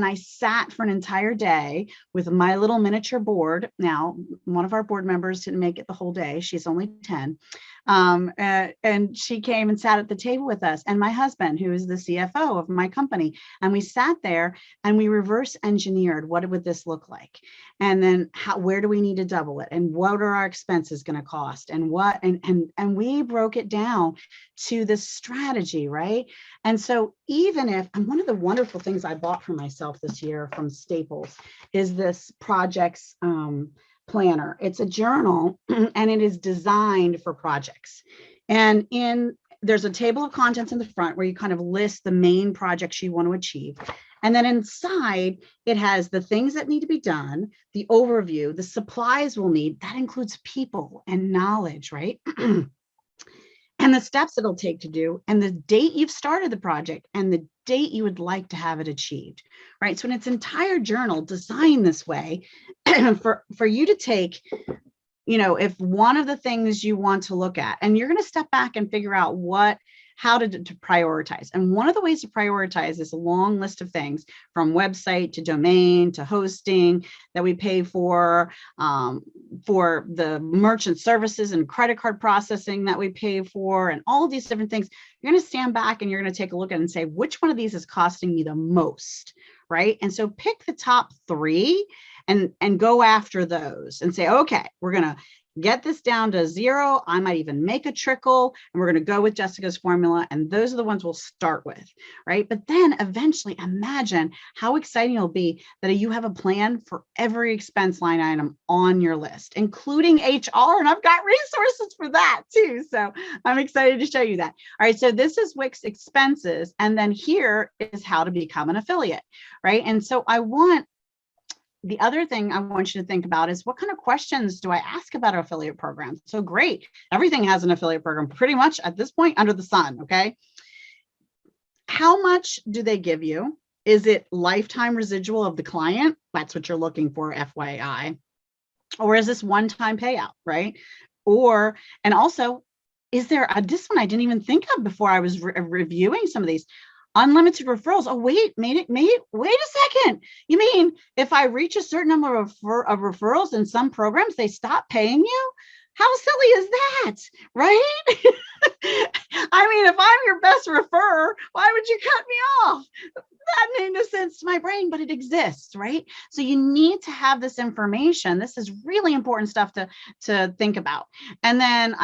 I sat for an entire day with my little miniature board. Now, one of our board members didn't make it the whole day. She's only 10. And she came and sat at the table with us and my husband, who is the CFO of my company. And we sat there and we reverse engineered what would this look like? And then where do we need to double it? And what are our expenses going to cost? And and we broke it down to this strategy, right? And so even if, and one of the wonderful things I bought for myself this year from Staples is this projects planner. It's a journal and it is designed for projects. And there's a table of contents in the front where you kind of list the main projects you want to achieve. And then inside, it has the things that need to be done, the overview, the supplies we'll need. That includes people and knowledge, right? And the steps it'll take to do, and the date you've started the project, and the date you would like to have it achieved, right? So in its entire journal, designed this way for you to take, if one of the things you want to look at, and you're going to step back and figure out how to prioritize. And one of the ways to prioritize is a long list of things, from website to domain to hosting that we pay for the merchant services and credit card processing that we pay for, and all of these different things. You're going to stand back and you're going to take a look at it and say, which one of these is costing me the most, right? And so pick the top 3 and go after those and say, okay, we're going to get this down to 0. I might even make a trickle, and we're going to go with Jessica's formula. And those are the ones we'll start with, right? But then eventually imagine how exciting it'll be that you have a plan for every expense line item on your list, including HR. And I've got resources for that too. So I'm excited to show you that. All right. So this is Wix expenses. And then here is how to become an affiliate, right? And so the other thing I want you to think about is, what kind of questions do I ask about affiliate programs? So great. Everything has an affiliate program pretty much at this point under the sun. Okay. How much do they give you? Is it lifetime residual of the client? That's what you're looking for, FYI. Or is this one-time payout, right? And also, is there this one I didn't even think of before I was reviewing some of these. Unlimited referrals. Oh, wait a second. You mean if I reach a certain number of referrals in some programs, they stop paying you? How silly is that, right? I mean, if I'm your best referrer, why would you cut me off? That made no sense to my brain, but it exists, right? So you need to have this information. This is really important stuff to think about. And then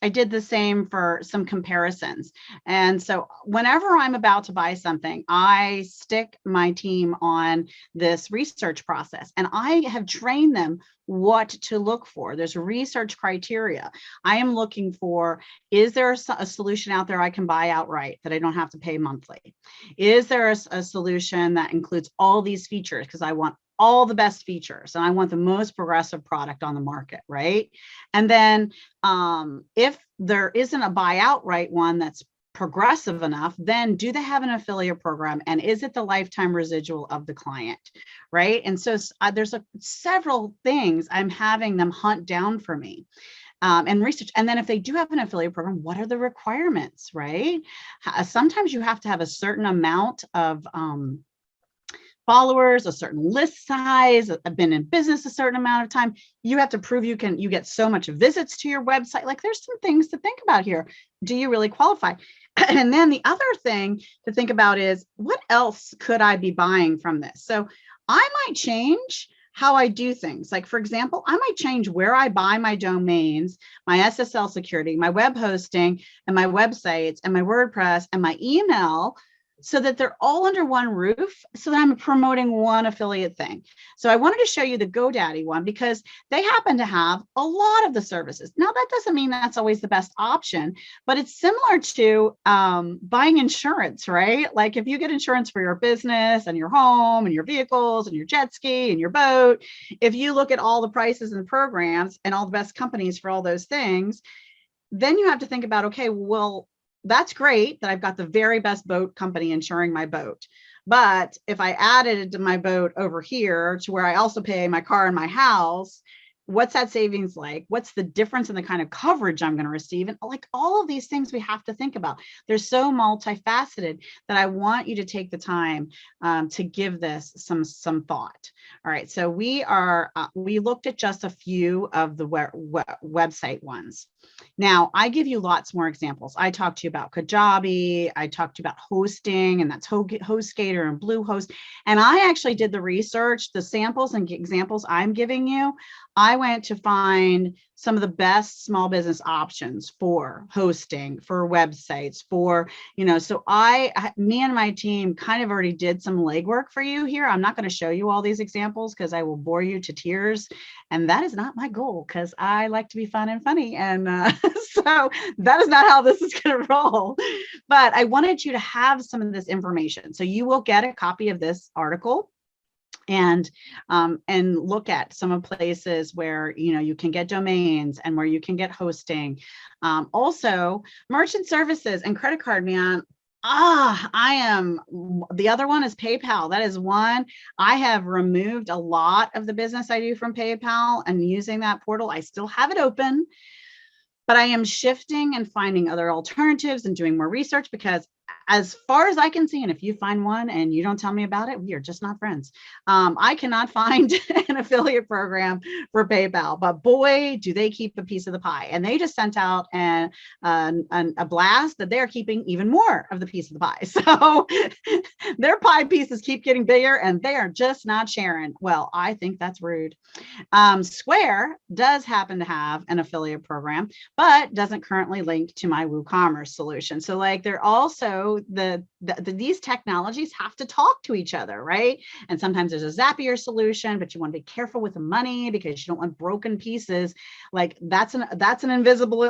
I did the same for some comparisons. And so whenever I'm about to buy something, I stick my team on this research process, and I have trained them what to look for. There's research criteria. I am looking for, is there a solution out there I can buy outright that I don't have to pay monthly? Is there a solution that includes all these features? Because I want all the best features and I want the most progressive product on the market, right? And then if there isn't a buy outright one that's progressive enough, then do they have an affiliate program, and is it the lifetime residual of the client, right? And so there's several things I'm having them hunt down for me. And research. And then if they do have an affiliate program, what are the requirements, right? Sometimes you have to have a certain amount of followers, a certain list size, I've been in business a certain amount of time. You have to prove you get so much visits to your website. Like, there's some things to think about here. Do you really qualify? And then the other thing to think about is, what else could I be buying from this? So I might change how I do things. Like, for example, I might change where I buy my domains, my SSL security, my web hosting, and my websites, and my WordPress, and my email, so that they're all under one roof, so that I'm promoting one affiliate thing. So I wanted to show you the GoDaddy one because they happen to have a lot of the services. Now, that doesn't mean that's always the best option, but it's similar to buying insurance, right? Like, if you get insurance for your business and your home and your vehicles and your jet ski and your boat, if you look at all the prices and programs and all the best companies for all those things, then you have to think about, okay, well, that's great that I've got the very best boat company insuring my boat. But if I added to my boat over here to where I also pay my car and my house, what's that savings like? What's the difference in the kind of coverage I'm going to receive? And like, all of these things we have to think about. They're so multifaceted that I want you to take the time to give this some thought. All right. So we looked at just a few of the website ones. Now, I give you lots more examples. I talked to you about Kajabi. I talked to you about hosting, and that's HostGator and Bluehost. And I actually did the research, the samples and examples I'm giving you. I went to find some of the best small business options for hosting, for websites, for, so me and my team kind of already did some legwork for you here. I'm not going to show you all these examples because I will bore you to tears. And that is not my goal, because I like to be fun and funny. And so that is not how this is going to roll. But I wanted you to have some of this information. So you will get a copy of this article and look at some of places where, you can get domains and where you can get hosting. Also, merchant services and credit card, man. The other one is PayPal. That is one. I have removed a lot of the business I do from PayPal and using that portal. I still have it open, but I am shifting and finding other alternatives and doing more research, because as far as I can see, and if you find one and you don't tell me about it, we are just not friends. I cannot find an affiliate program for PayPal, but boy, do they keep a piece of the pie. And they just sent out a blast that they're keeping even more of the piece of the pie. So their pie pieces keep getting bigger and they are just not sharing. Well, I think that's rude. Square does happen to have an affiliate program, but doesn't currently link to my WooCommerce solution. So like they're also these technologies have to talk to each other, right? And sometimes there's a Zapier solution, but you want to be careful with the money because you don't want broken pieces. Like that's an invisible,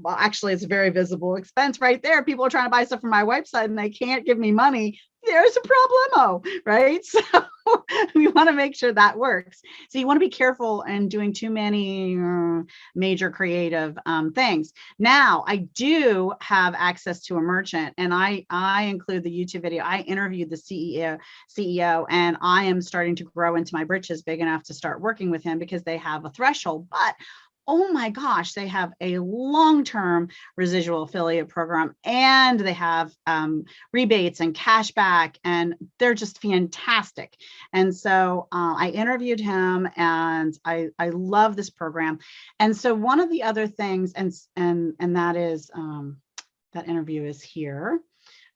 actually it's a very visible expense right there. People are trying to buy stuff from my website and they can't give me money. There's a problemo, right? So we want to make sure that works. So you want to be careful in doing too many major creative things. Now, I do have access to a merchant, and I include the YouTube video. I interviewed the CEO, and I am starting to grow into my britches big enough to start working with him because they have a threshold. But oh my gosh, they have a long-term residual affiliate program, and they have rebates and cashback, and they're just fantastic. And so I interviewed him, and I love this program. And so one of the other things, and that is that interview is here,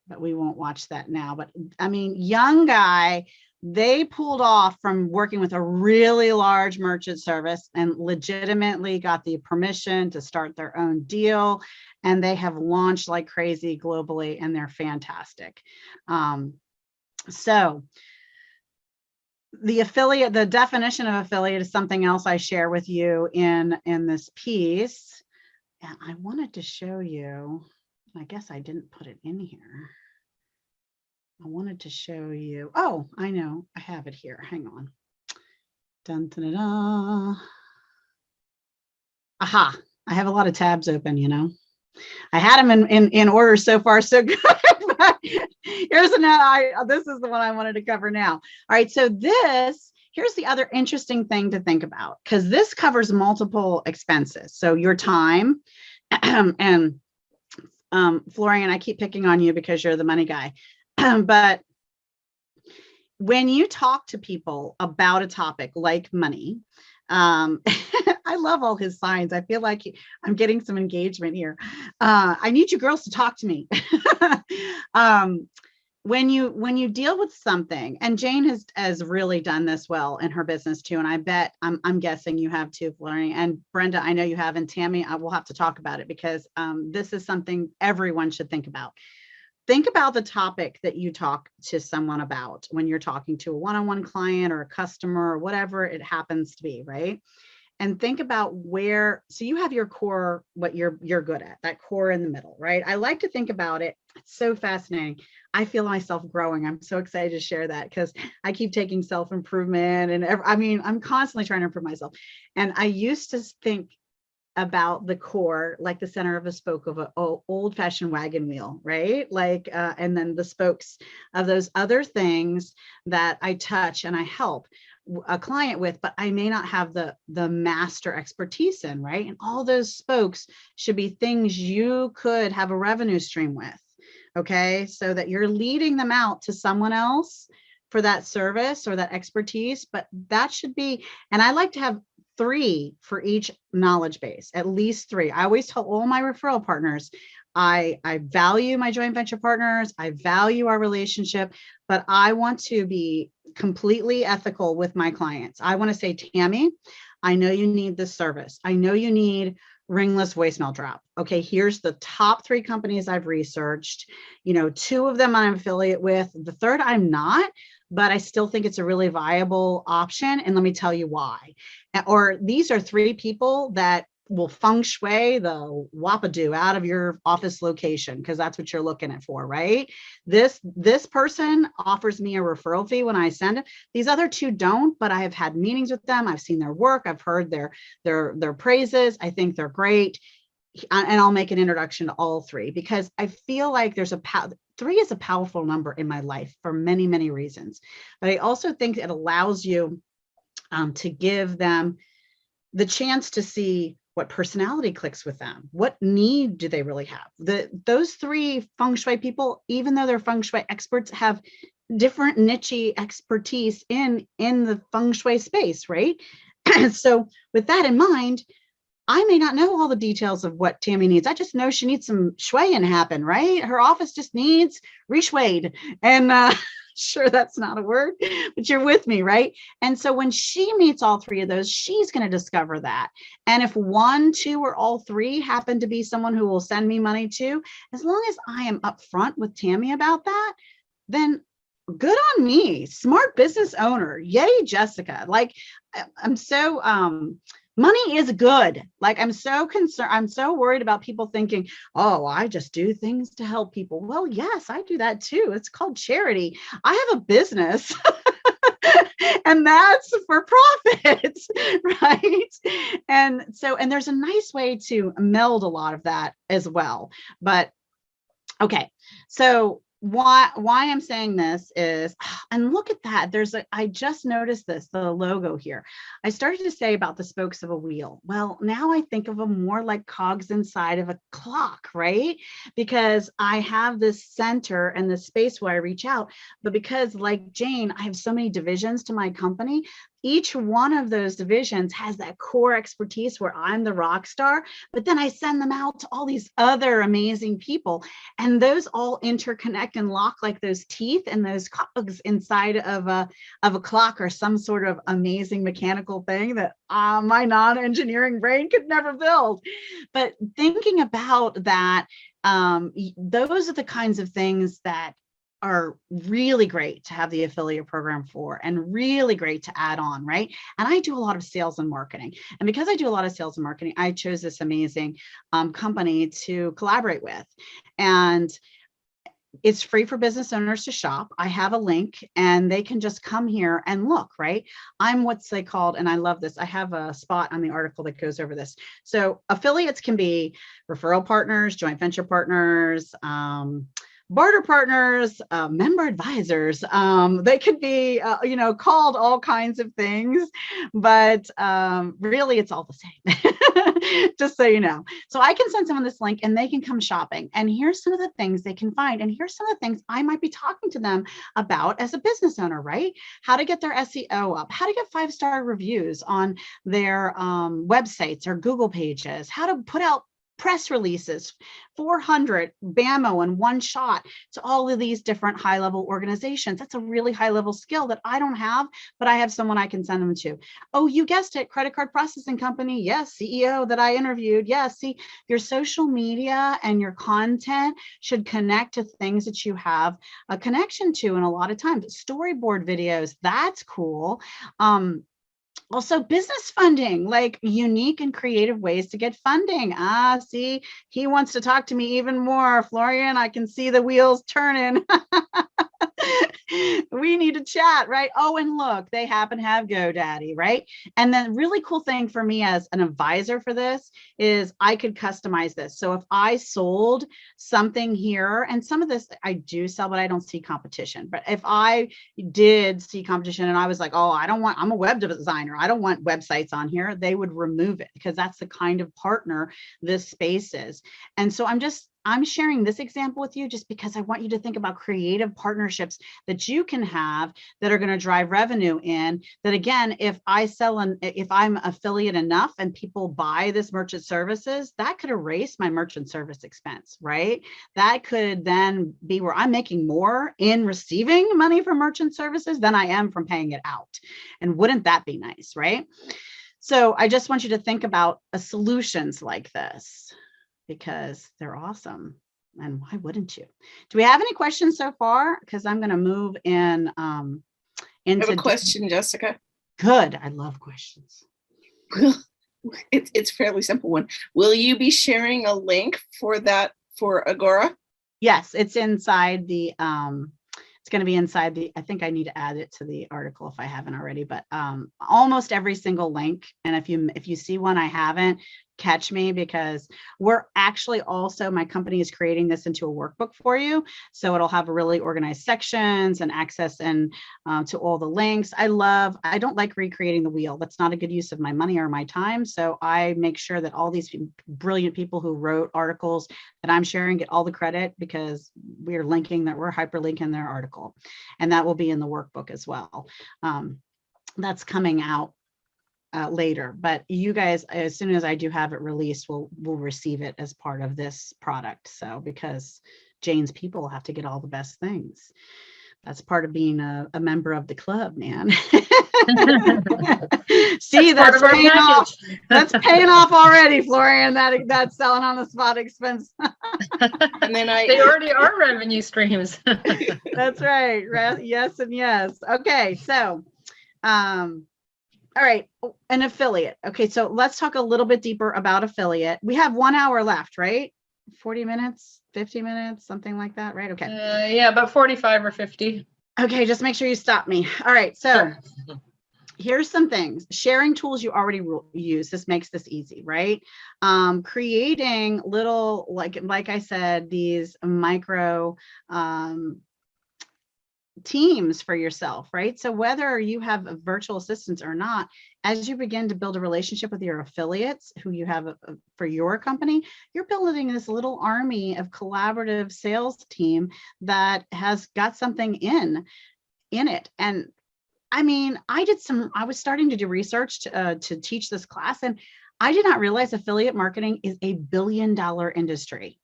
but we won't watch that now. But I mean, young guy. They pulled off from working with a really large merchant service and legitimately got the permission to start their own deal. And they have launched like crazy globally, and they're fantastic. So the definition of affiliate is something else I share with you in this piece. And I wanted to show you, I guess I didn't put it in here. I wanted to show you. Oh, I know. I have it here. Hang on. Dun, dun, dun, dun. Aha. I have a lot of tabs open, I had them in order so far, so good. But here's this is the one I wanted to cover now. All right. So here's the other interesting thing to think about, because this covers multiple expenses. So your time and Florian, I keep picking on you because you're the money guy. But when you talk to people about a topic like money, I love all his signs. I feel like I'm getting some engagement here. I need you girls to talk to me. When you deal with something, and Jane has really done this well in her business too, and I bet I'm guessing you have too, Florian, and Brenda, I know you have, and Tammy, I will have to talk about it because this is something everyone should think about. Think about the topic that you talk to someone about when you're talking to a one-on-one client or a customer or whatever it happens to be, right? And think about so you have your core, what you're good at, that core in the middle, right? I like to think about it. It's so fascinating. I feel myself growing. I'm so excited to share that because I keep taking self-improvement, and I'm constantly trying to improve myself. And I used to think about the core, like the center of a spoke of an old-fashioned wagon wheel, right? Like, and then the spokes of those other things that I touch and I help a client with, but I may not have the master expertise in, right? And all those spokes should be things you could have a revenue stream with, okay? So that you're leading them out to someone else for that service or that expertise, but that should be, and I like to have 3 for each knowledge base, at least 3. I always tell all my referral partners, I value my joint venture partners. I value our relationship, but I want to be completely ethical with my clients. I want to say, Tammy, I know you need this service. I know you need ringless voicemail drop. Okay, here's the top 3 companies I've researched. 2 of them I'm affiliate with. The third I'm not, but I still think it's a really viable option. And let me tell you why. Or these are 3 people that will feng shui the wapadoo out of your office location, because that's what you're looking at for, right? This person offers me a referral fee when I send it. These other 2 don't, but I have had meetings with them. I've seen their work. I've heard their praises. I think they're great. And I'll make an introduction to all 3, because I feel like there's 3 is a powerful number in my life for many, many reasons. But I also think it allows you to give them the chance to see what personality clicks with them. What need do they really have? Those 3 feng shui people, even though they're feng shui experts, have different niche expertise in the feng shui space, right? So with that in mind, I may not know all the details of what Tammy needs. I just know she needs some shuaying happen, right? Her office just needs re-shuayed. And sure, that's not a word, but you're with me, right? And so when she meets all 3 of those, she's going to discover that. And if 1, 2, or all 3 happen to be someone who will send me money too, as long as I am upfront with Tammy about that, then good on me. Smart business owner. Yay, Jessica. Like, I'm so money is good. Like, I'm so concerned. I'm so worried about people thinking, oh, I just do things to help people. Well, yes, I do that too. It's called charity. I have a business and that's for profit, right? And there's a nice way to meld a lot of that as well. But okay, so why I'm saying this is, and look at that, I just noticed this, the logo here. I started to say about the spokes of a wheel. Well, now I think of them more like cogs inside of a clock, right? Because I have this center and the space where I reach out, but because, like Jane, I have so many divisions to my company, each one of those divisions has that core expertise where I'm the rock star, but then I send them out to all these other amazing people, and those all interconnect and lock like those teeth and those cogs inside of a clock, or some sort of amazing mechanical thing that my non-engineering brain could never build. But thinking about that, those are the kinds of things that are really great to have the affiliate program for, and really great to add on, right? And I do a lot of sales and marketing. And because I do a lot of sales and marketing, I chose this amazing company to collaborate with. And it's free for business owners to shop. I have a link and they can just come here and look, right? I'm what's they called, and I love this, I have a spot on the article that goes over this. So affiliates can be referral partners, joint venture partners, barter partners, member advisors. They could be, called all kinds of things, but really it's all the same, just so you know. So I can send someone this link and they can come shopping. And here's some of the things they can find. And here's some of the things I might be talking to them about as a business owner, right? How to get their SEO up, how to get 5-star reviews on their websites or Google pages, how to put out press releases, 400 BAMO in one shot to all of these different high-level organizations. That's a really high-level skill that I don't have, but I have someone I can send them to. Oh, you guessed it, credit card processing company. Yes, CEO that I interviewed. Yes, see, your social media and your content should connect to things that you have a connection to. And a lot of times, storyboard videos, that's cool. Also, business funding, like unique and creative ways to get funding. See, he wants to talk to me even more. Florian, I can see the wheels turning. We need to chat, right? Oh, and look, they happen to have GoDaddy, right? And then really cool thing for me as an advisor for this is I could customize this. So if I sold something here, and some of this I do sell, but I don't see competition. But if I did see competition and I was like, oh, I'm a web designer, I don't want websites on here, they would remove it, because that's the kind of partner this space is. And so I'm sharing this example with you just because I want you to think about creative partnerships that you can have that are going to drive revenue in. That again, if I'm affiliate enough and people buy this merchant services, that could erase my merchant service expense, right? That could then be where I'm making more in receiving money from merchant services than I am from paying it out. And wouldn't that be nice, right? So I just want you to think about solutions like this, because they're awesome. And why wouldn't you? Do we have any questions so far? Because I'm going to move in into I have a question, Jessica. Good. I love questions. It's a fairly simple one. Will you be sharing a link for that for Agora? Yes, it's inside the it's going to be inside the, I think I need to add it to the article if I haven't already, but almost every single link. And if you see one I haven't, catch me, because we're actually also, my company is creating this into a workbook for you. So it'll have really organized sections and access and to all the links. I don't like recreating the wheel. That's not a good use of my money or my time. So I make sure that all these brilliant people who wrote articles that I'm sharing get all the credit, because we're hyperlinking their article, and that will be in the workbook as well. That's coming out later, but you guys, as soon as I do have it released, will receive it as part of this product. So because Jane's people have to get all the best things. That's part of being a member of the club, man. See, that's paying off. That's paying off already, Florian. That's selling on the spot expense. And then they already are revenue streams. That's right. Yes and yes. Okay, so all right, an affiliate. Okay, so let's talk a little bit deeper about affiliate. We have 1 hour left, right? 40 minutes, 50 minutes, something like that, right? Okay. Yeah, about 45 or 50. Okay, just make sure you stop me. All right, so Sure. Here's some things. Sharing tools you already use. This makes this easy, right? Creating little, like I said, these micro teams for yourself, right? So whether you have a virtual assistants or not, as you begin to build a relationship with your affiliates who you have for your company, you're building this little army of collaborative sales team that has got something in it. And I mean, I was starting to do research to teach this class, and I did not realize affiliate marketing is a $1 billion industry.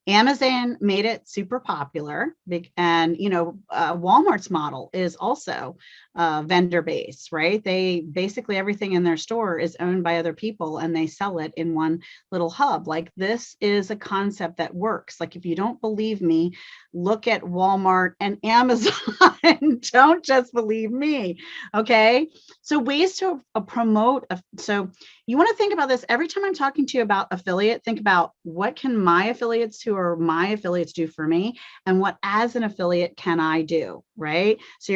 Amazon made it super popular, and Walmart's model is also vendor based, right? They basically, everything in their store is owned by other people, and they sell it in one little hub. Like, this is a concept that works. Like, if you don't believe me, look at Walmart and Amazon. Don't just believe me. Okay, so ways to promote. So you want to think about this every time I'm talking to you about affiliate. Think about, what can my affiliates who are my affiliates do for me, and what as an affiliate can I do, right? So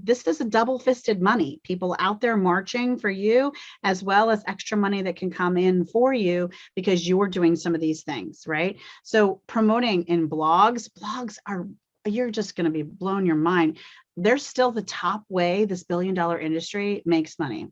this is a double-fisted money. People out there marching for you, as well as extra money that can come in for you because you're doing some of these things, right? So promoting in blogs are, you're just going to be blown your mind. They're still the top way this $1 billion industry makes money.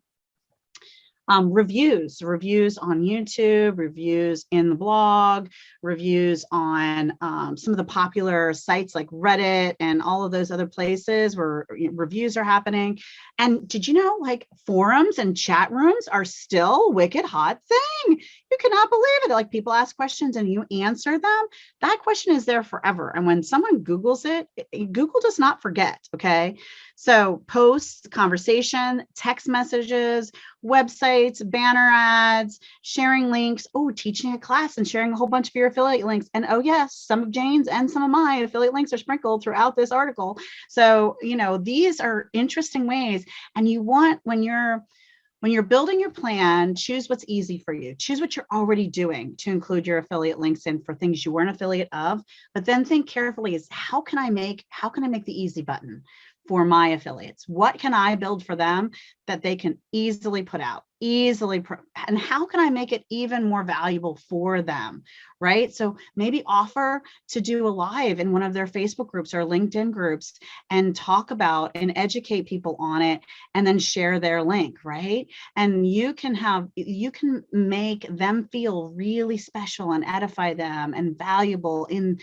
Reviews on YouTube, reviews in the blog, reviews on some of the popular sites like Reddit and all of those other places where reviews are happening. And did you know, like, forums and chat rooms are still a wicked hot thing? You cannot believe it. Like, people ask questions and you answer them. That question is there forever. And when someone Googles it, Google does not forget, okay? So posts, conversation, text messages, websites, banner ads, sharing links, teaching a class and sharing a whole bunch of your affiliate links. And yes, some of Jane's and some of my affiliate links are sprinkled throughout this article. So, these are interesting ways. And you want, when you're building your plan, choose what's easy for you. Choose what you're already doing to include your affiliate links in for things you weren't affiliate of, but then think carefully, is how can I make the easy button for my affiliates? What can I build for them that they can easily put out, easily, and how can I make it even more valuable for them, right? So maybe offer to do a live in one of their Facebook groups or LinkedIn groups and talk about and educate people on it, and then share their link, right? And you can make them feel really special and edify them and valuable in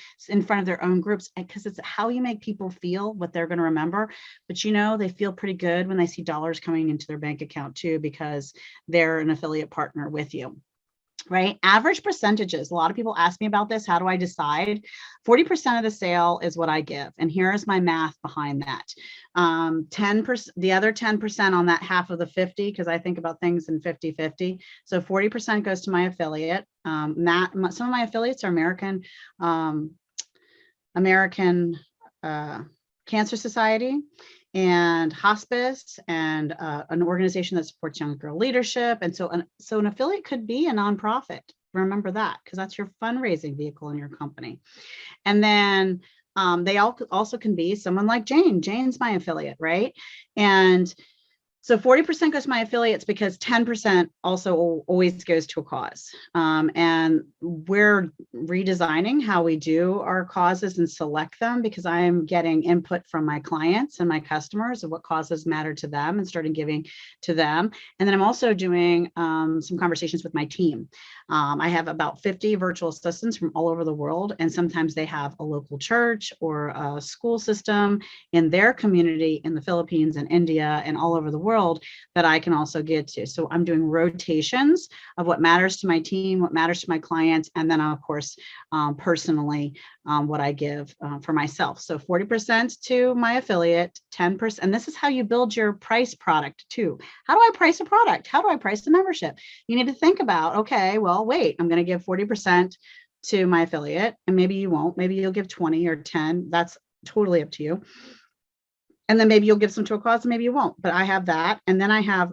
front of their own groups, because it's how you make people feel, what they're going to remember. But they feel pretty good when they see dollars coming into their bank account too, because they're an affiliate partner with you. Right? Average percentages. A lot of people ask me about this. How do I decide? 40% of the sale is what I give. And here's my math behind that. 10%, the other 10% on that half of the 50, because I think about things in 50-50. So 40% goes to my affiliate. Some of my affiliates are American Cancer Society and hospice, and an organization that supports young girl leadership. And so an affiliate could be a nonprofit. Remember that, because that's your fundraising vehicle in your company. And then they also can be someone like Jane. Jane's my affiliate, right? And so 40% goes to my affiliates, because 10% also always goes to a cause. And we're redesigning how we do our causes and select them, because I am getting input from my clients and my customers of what causes matter to them and starting giving to them. And then I'm also doing some conversations with my team. I have about 50 virtual assistants from all over the world, and sometimes they have a local church or a school system in their community in the Philippines and India and all over the world that I can also get to. So I'm doing rotations of what matters to my team, what matters to my clients, and then of course, personally, what I give for myself. So 40% to my affiliate, 10%, and this is how you build your price product too. How do I price a product? How do I price a membership? You need to think about, okay, well, wait, I'm going to give 40% to my affiliate, and maybe you won't. Maybe you'll give 20 or 10. That's totally up to you. And then maybe you'll give some to a cause, and maybe you won't. But I have that, and then I have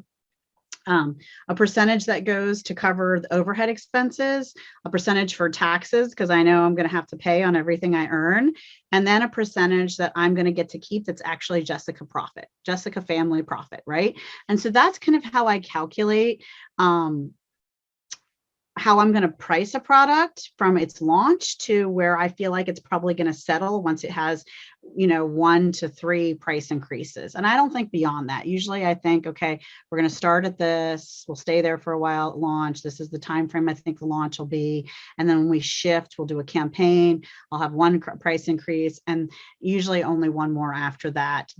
a percentage that goes to cover the overhead expenses, a percentage for taxes, because I know I'm going to have to pay on everything I earn, and then a percentage that I'm going to get to keep that's actually Jessica profit, Jessica family profit, right? And so that's kind of how I calculate how I'm going to price a product from its launch to where I feel like it's probably going to settle once it has, 1 to 3 price increases. And I don't think beyond that. Usually I think, okay, we're going to start at this, we'll stay there for a while at launch. This is the time frame I think the launch will be. And then when we shift, we'll do a campaign. I'll have 1 price increase and usually only 1 more after that,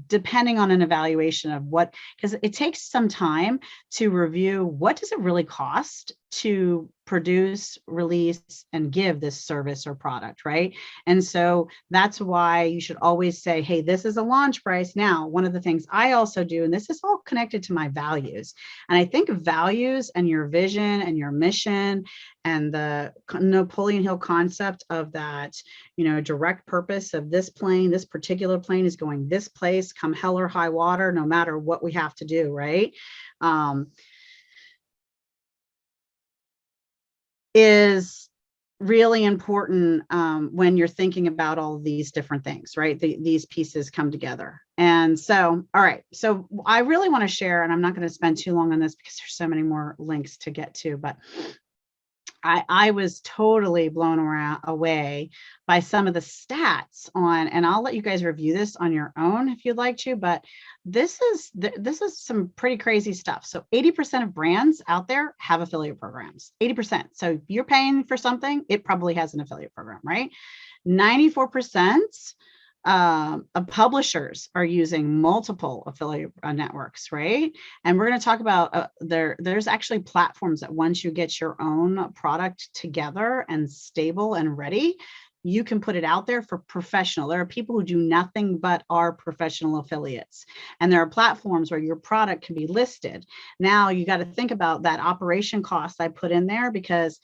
depending on an evaluation of because it takes some time to review what does it really cost to produce, release, and give this service or product, right? And so that's why you should always say, hey, this is a launch price. Now, one of the things I also do, and this is all connected to my values, and I think values and your vision and your mission and the Napoleon Hill concept of that, direct purpose of this particular plane is going this place, come hell or high water, no matter what we have to do, right? Is really important when you're thinking about all these different things, right? These pieces come together. And so, all right. So I really want to share, and I'm not going to spend too long on this because there's so many more links to get to, but I was totally blown away by some of the stats on, and I'll let you guys review this on your own if you'd like to, but this is some pretty crazy stuff. So 80% of brands out there have affiliate programs, 80%. So if you're paying for something, it probably has an affiliate program, right? 94% of publishers are using multiple affiliate networks, right? And we're going to talk about there's actually platforms that once you get your own product together and stable and ready, you can put it out there for professional. There are people who do nothing but are professional affiliates. And there are platforms where your product can be listed. Now you got to think about that operation cost I put in there, because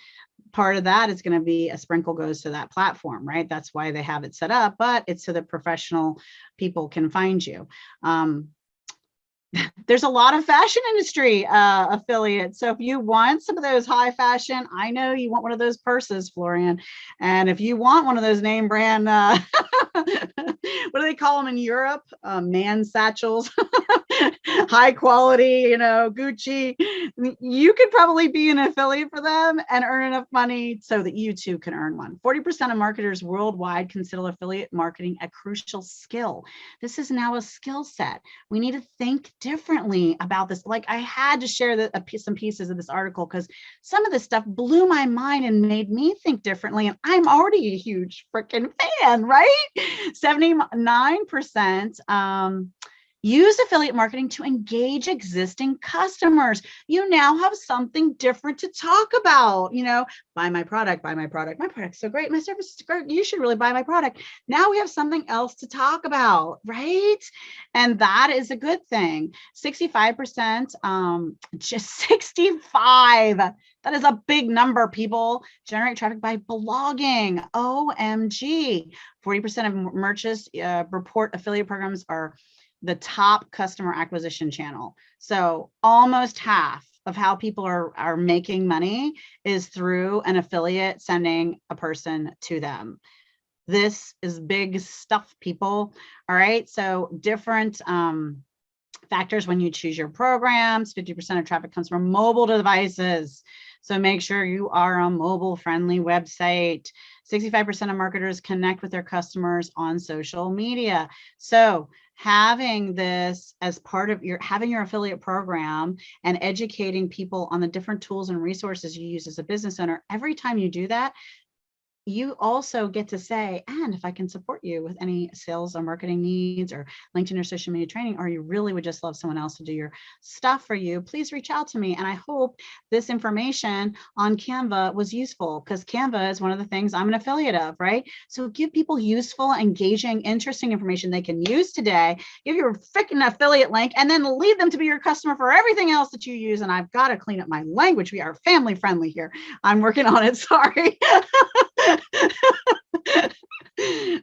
part of that is going to be a sprinkle goes to that platform, right? That's why they have it set up, but it's so that professional people can find you. There's a lot of fashion industry affiliates. So if you want some of those high fashion, I know you want one of those purses, Florian. And if you want one of those name brand what do they call them in Europe? Man satchels, high quality, Gucci. You could probably be an affiliate for them and earn enough money so that you too can earn one. 40% of marketers worldwide consider affiliate marketing a crucial skill. This is now a skill set. We need to think differently about this. Like, I had to share some pieces of this article because some of this stuff blew my mind and made me think differently. And I'm already a huge freaking fan, right? 79% use affiliate marketing to engage existing customers. You now have something different to talk about. Buy my product, buy my product. My product's so great. My service is great. You should really buy my product. Now we have something else to talk about, right? And that is a good thing. 65%, just 65. That is a big number, people. Generate traffic by blogging. OMG. 40% of merchants report affiliate programs are the top customer acquisition channel. So almost half of how people are making money is through an affiliate sending a person to them. This is big stuff, people. All right. So different factors when you choose your programs. 50% of traffic comes from mobile devices. So make sure you are a mobile friendly website. 65% of marketers connect with their customers on social media. So having this as part of having your affiliate program and educating people on the different tools and resources you use as a business owner, every time you do that, you also get to say, and if I can support you with any sales or marketing needs or LinkedIn or social media training, or you really would just love someone else to do your stuff for you, please reach out to me. And I hope this information on Canva was useful, because Canva is one of the things I'm an affiliate of, right? So give people useful, engaging, interesting information they can use today, give your freaking affiliate link, and then lead them to be your customer for everything else that you use. And I've got to clean up my language. We are family friendly here. I'm working on it. Sorry.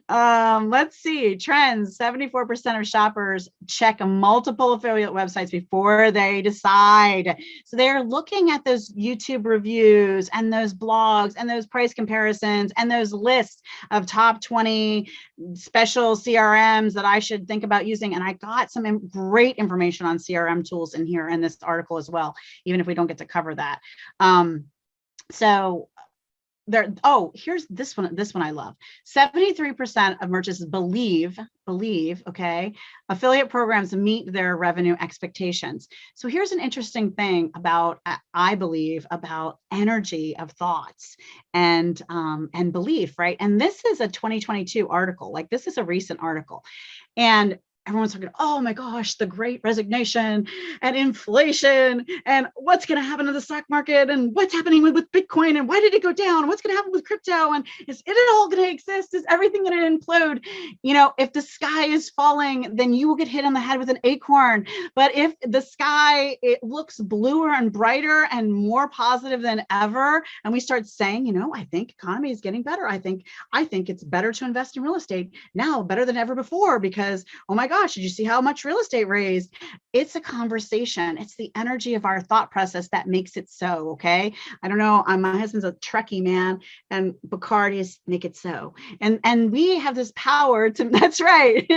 Let's see, trends. 74% of shoppers check multiple affiliate websites before they decide. So they're looking at those YouTube reviews and those blogs and those price comparisons and those lists of top 20 special CRMs that I should think about using. And I got some great information on CRM tools in here in this article as well, even if we don't get to cover that. Here's this one I love. 73% of merchants believe, okay, affiliate programs meet their revenue expectations. So here's an interesting thing about, I believe, about energy of thoughts and belief, right? And this is a 2022 article. Like, this is a recent article. And everyone's talking, oh my gosh, the great resignation and inflation and what's going to happen to the stock market and what's happening with Bitcoin and why did it go down? What's going to happen with crypto? And is it all going to exist? Is everything going to implode? If the sky is falling, then you will get hit on the head with an acorn. But if the sky, it looks bluer and brighter and more positive than ever, and we start saying, I think economy is getting better. I think it's better to invest in real estate now, better than ever before, because, oh my gosh, did you see how much real estate raised? It's a conversation. It's the energy of our thought process that makes it so, okay? I don't know. My husband's a Trekkie man, and Bacardis make it so. And we have this power to, that's right,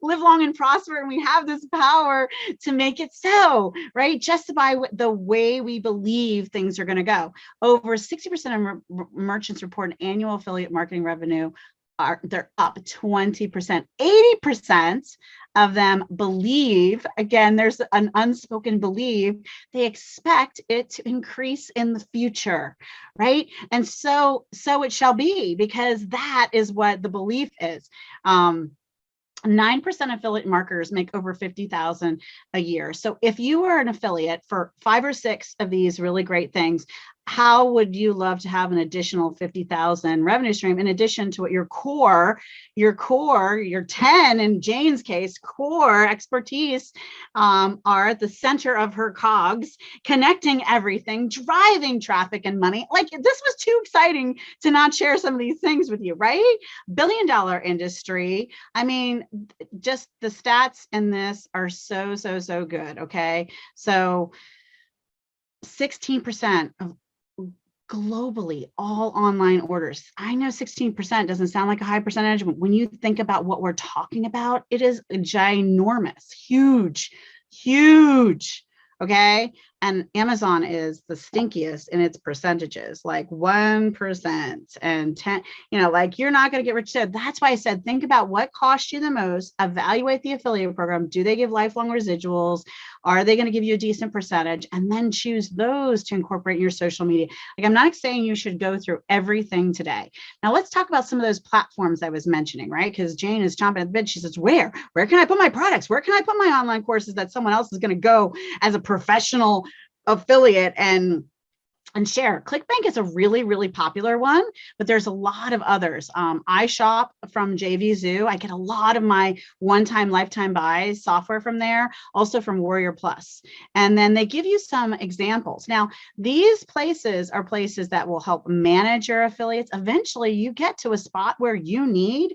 live long and prosper. And we have this power to make it so, right? Just by the way we believe things are going to go. Over 60% of merchants report an annual affiliate marketing revenue. They're up 20%. 80% of them believe, again, there's an unspoken belief, they expect it to increase in the future, right? And so it shall be, because that is what the belief is. 9% affiliate marketers make over $50,000 a year. So if you are an affiliate for 5 or 6 of these really great things, how would you love to have an additional 50,000 revenue stream in addition to what your 10, in Jane's case, core expertise are at the center of her cogs, connecting everything, driving traffic and money. Like, this was too exciting to not share some of these things with you, right? $billion industry. I mean, just the stats in this are so good. Okay. So 16% of globally, all online orders. I know 16% doesn't sound like a high percentage, but when you think about what we're talking about, it is ginormous, huge, huge. Okay. And Amazon is the stinkiest in its percentages, like 1% and 10, like you're not going to get rich. So that's why I said, think about what costs you the most, evaluate the affiliate program. Do they give lifelong residuals? Are they going to give you a decent percentage? And then choose those to incorporate in your social media. Like, I'm not saying you should go through everything today. Now let's talk about some of those platforms I was mentioning, right? Because Jane is chomping at the bit. She says, where can I put my products? Where can I put my online courses that someone else is going to go as a professional affiliate and share? ClickBank is a really, really popular one, but there's a lot of others. I shop from JVZoo. I get a lot of my one-time lifetime buys software from there, also from Warrior Plus. And then they give you some examples. Now, these places are places that will help manage your affiliates. Eventually, you get to a spot where you need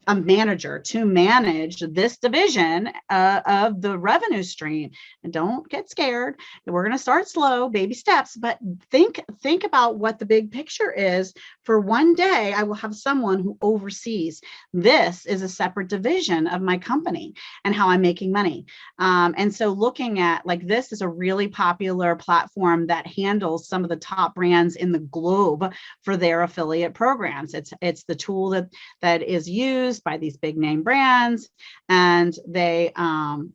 a manager to manage this division of the revenue stream. And don't get scared. We're going to start slow, baby steps, but think about what the big picture is. For one day, I will have someone who oversees. This is a separate division of my company and how I'm making money. And so looking at, like, this is a really popular platform that handles some of the top brands in the globe for their affiliate programs. It's the tool that is used by these big name brands, and they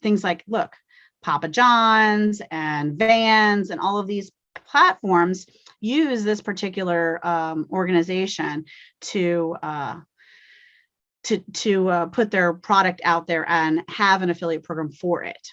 things like, look, Papa John's and Vans and all of these platforms use this particular organization to put their product out there and have an affiliate program for it.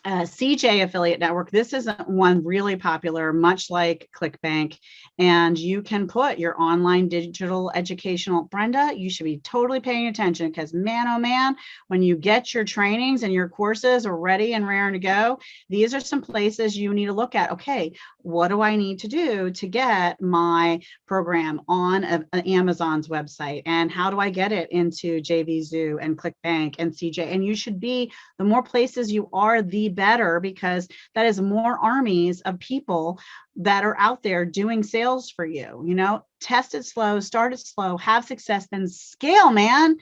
CJ Affiliate Network, this is one really popular, much like ClickBank, and you can put your online digital educational. Brenda, you should be totally paying attention, because man, oh man, when you get your trainings and your courses are ready and raring to go, these are some places you need to look at. Okay, what do I need to do to get my program on Amazon's website? And how do I get it into JVZoo and ClickBank and CJ? And you should be, the more places you are, the better, because that is more armies of people that are out there doing sales for you. Test it slow, start it slow, have success, then scale, man.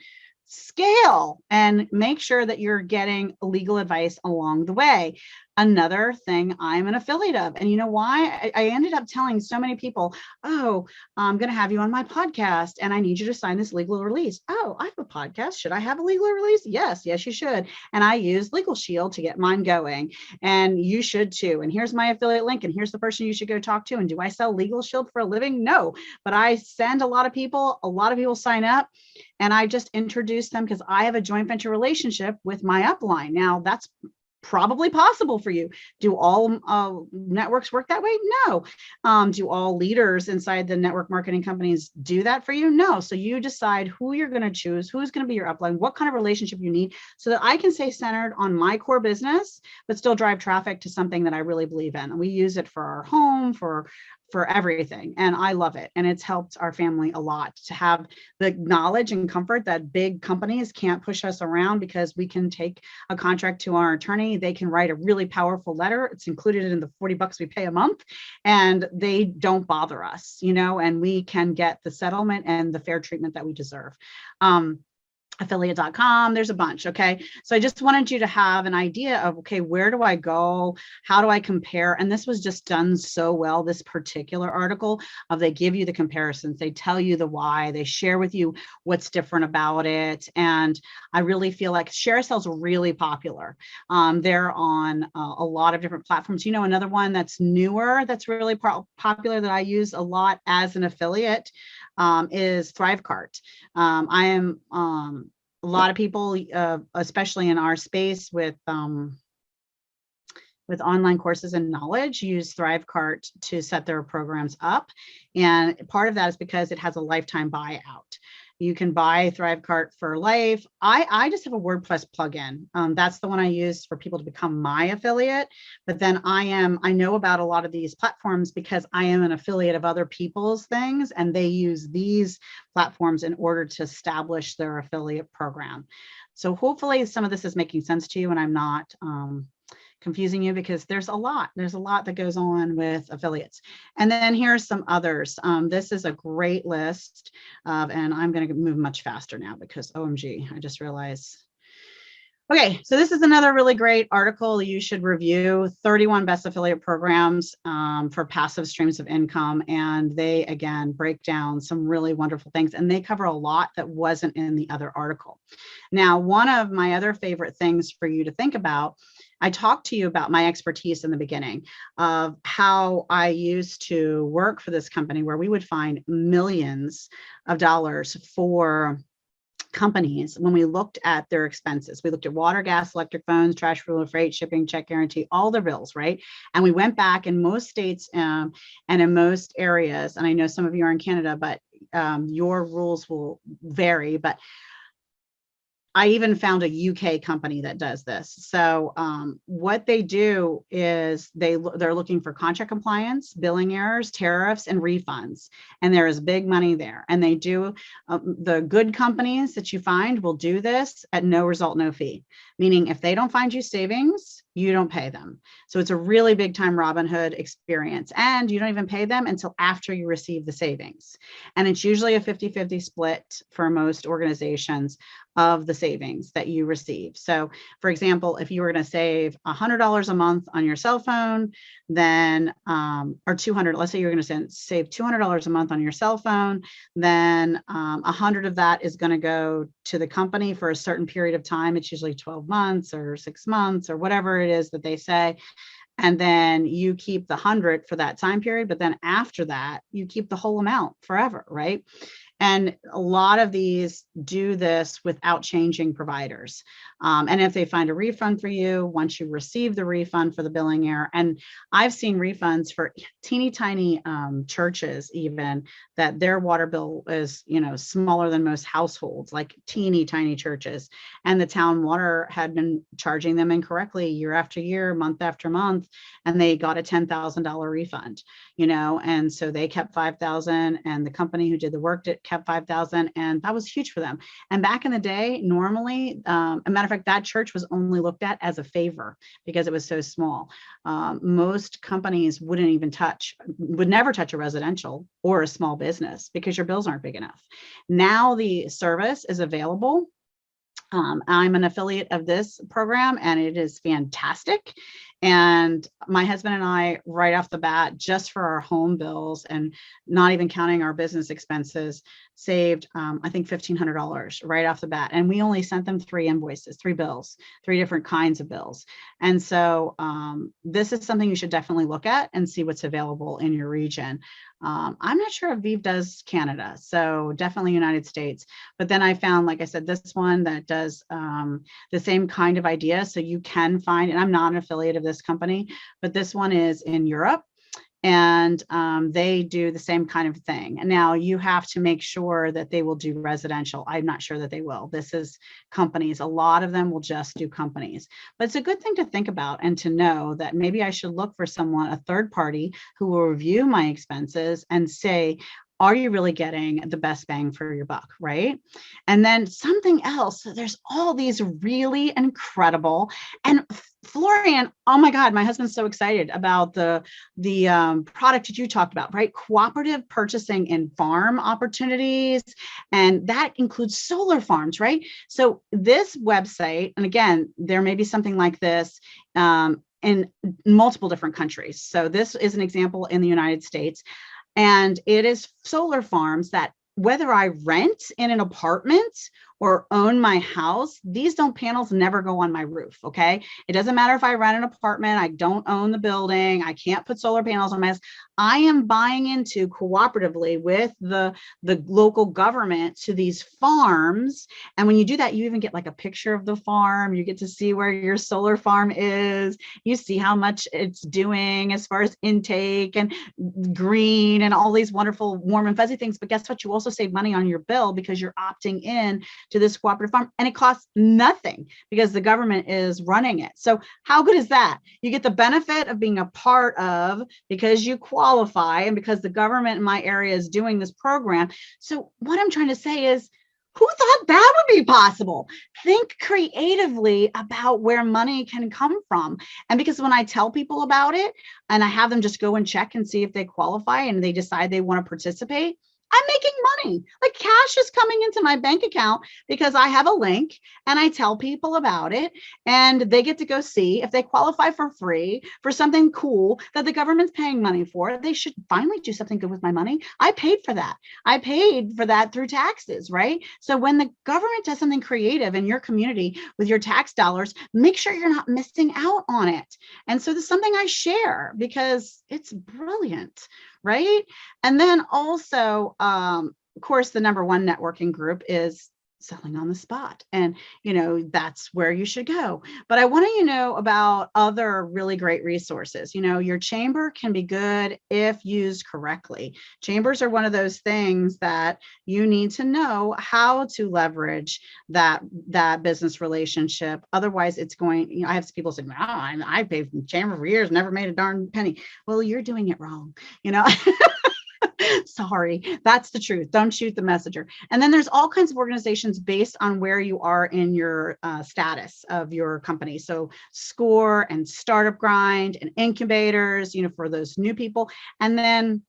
Scale, and make sure that you're getting legal advice along the way. Another thing I'm an affiliate of, and you know why? I ended up telling so many people, oh, I'm going to have you on my podcast and I need you to sign this legal release. Oh, I have a podcast. Should I have a legal release? Yes, you should. And I use Legal Shield to get mine going, and you should too. And here's my affiliate link, and here's the person you should go talk to. And do I sell Legal Shield for a living? No, but I send a lot of people sign up, and I just introduce them because I have a joint venture relationship with my upline. Now, that's probably possible for you. Do all networks work that way? No. Do all leaders inside the network marketing companies do that for you? No. So you decide who you're going to choose, who's going to be your upline, what kind of relationship you need, so that I can stay centered on my core business, but still drive traffic to something that I really believe in. And we use it for our home, for everything. And I love it. And it's helped our family a lot to have the knowledge and comfort that big companies can't push us around, because we can take a contract to our attorney. They can write a really powerful letter. It's included in the $40 we pay a month, and they don't bother us, and we can get the settlement and the fair treatment that we deserve. Affiliate.com, there's a bunch. Okay. So I just wanted you to have an idea of, okay, where do I go? How do I compare? And this was just done so well, this particular article they give you the comparisons, they tell you the why, they share with you what's different about it. And I really feel like ShareASale's really popular. They're on a lot of different platforms. Another one that's newer, that's really popular, that I use a lot as an affiliate, is ThriveCart. I am a lot of people, especially in our space with online courses and knowledge, use ThriveCart to set their programs up. And part of that is because it has a lifetime buyout. You can buy ThriveCart for life. I just have a WordPress plugin. That's the one I use for people to become my affiliate. But then I know about a lot of these platforms because I am an affiliate of other people's things, and they use these platforms in order to establish their affiliate program. So hopefully some of this is making sense to you, and I'm not confusing you because there's a lot that goes on with affiliates. And then here's some others. This is a great list of, and I'm going to move much faster now because OMG, I just realized. Okay, so this is another really great article you should review, 31 best affiliate programs for passive streams of income. And they, again, break down some really wonderful things, and they cover a lot that wasn't in the other article. Now, one of my other favorite things for you to think about, I talked to you about my expertise in the beginning of how I used to work for this company where we would find millions of dollars for companies when we looked at their expenses. We looked at water, gas, electric, phones, trash, fuel, freight, shipping, check guarantee, all the bills, right? And we went back in most states and in most areas, and I know some of you are in Canada, but your rules will vary, but I even found a UK company that does this. So what they do is they're looking for contract compliance, billing errors, tariffs, and refunds. And there is big money there. And they do, the good companies that you find will do this at no result, no fee. Meaning if they don't find you savings, you don't pay them. So it's a really big time Robinhood experience. And you don't even pay them until after you receive the savings. And it's usually a 50-50 split for most organizations of the savings that you receive. So for example, if you were going to save $100 a month on your cell phone, then, or 200, let's say you're going to save $200 a month on your cell phone, then 100 of that is going to go to the company for a certain period of time. It's usually 12 months or 6 months or whatever it is that they say. And then you keep the 100 for that time period. But then after that, you keep the whole amount forever, right? And a lot of these do this without changing providers. And if they find a refund for you, once you receive the refund for the billing error, and I've seen refunds for teeny tiny churches, even that their water bill is, smaller than most households, like teeny tiny churches. And the town water had been charging them incorrectly year after year, month after month, and they got a $10,000 refund, and so they kept $5,000 and the company who did the work kept $5,000, and that was huge for them. And back in the day, normally, a matter of fact, that church was only looked at as a favor because it was so small. Most companies would never touch a residential or a small business because your bills aren't big enough. Now the service is available. I'm an affiliate of this program and it is fantastic. And my husband and I, right off the bat, just for our home bills and not even counting our business expenses, saved, I think, $1,500 right off the bat. And we only sent them 3 invoices, 3 bills, 3 different kinds of bills. And so this is something you should definitely look at and see what's available in your region. I'm not sure if Vive does Canada, so definitely United States. But then I found, like I said, this one that does the same kind of idea. So you can find, and I'm not an affiliate of this company, but this one is in Europe. And they do the same kind of thing. And now you have to make sure that they will do residential. I'm not sure that they will. This is companies. A lot of them will just do companies. But it's a good thing to think about and to know that maybe I should look for someone, a third party, who will review my expenses and say, are you really getting the best bang for your buck, right? And then something else, there's all these really incredible, and Florian, oh my God, my husband's so excited about the product that you talked about, right? Cooperative purchasing in farm opportunities. And that includes solar farms, right? So this website, and again, there may be something like this in multiple different countries. So this is an example in the United States. And it is solar farms that, whether I rent in an apartment or own my house, these panels never go on my roof, okay? It doesn't matter if I rent an apartment, I don't own the building, I can't put solar panels on my house. I am buying into cooperatively with the local government to these farms. And when you do that, you even get like a picture of the farm. You get to see where your solar farm is. You see how much it's doing as far as intake and green and all these wonderful warm and fuzzy things. But guess what? You also save money on your bill because you're opting in to this cooperative farm, and it costs nothing because the government is running it. So how good is that? You get the benefit of being a part of, because you qualify and because the government in my area is doing this program. So what I'm trying to say is, Who thought that would be possible? Think creatively about where money can come from. And because when I tell people about it and I have them just go and check and see if they qualify and they decide they want to participate, I'm making money. Like cash is coming into my bank account because I have a link and I tell people about it and they get to go see if they qualify for free for something cool that the government's paying money for. They should finally do something good with my money. I paid for that. I paid for that through taxes, right? So when the government does something creative in your community with your tax dollars, make sure you're not missing out on it. And so this is something I share because it's brilliant, right? And then also, of course, the number one networking group is selling on the spot. And, that's where you should go. But I want to, know about other really great resources. Your chamber can be good if used correctly. Chambers are one of those things that you need to know how to leverage that business relationship. Otherwise, it's going, I have people say, I paid for the chamber for years, never made a darn penny. Well, you're doing it wrong, Sorry, that's the truth. Don't shoot the messenger. And then there's all kinds of organizations based on where you are in your status of your company. So SCORE and Startup Grind and incubators, for those new people. And then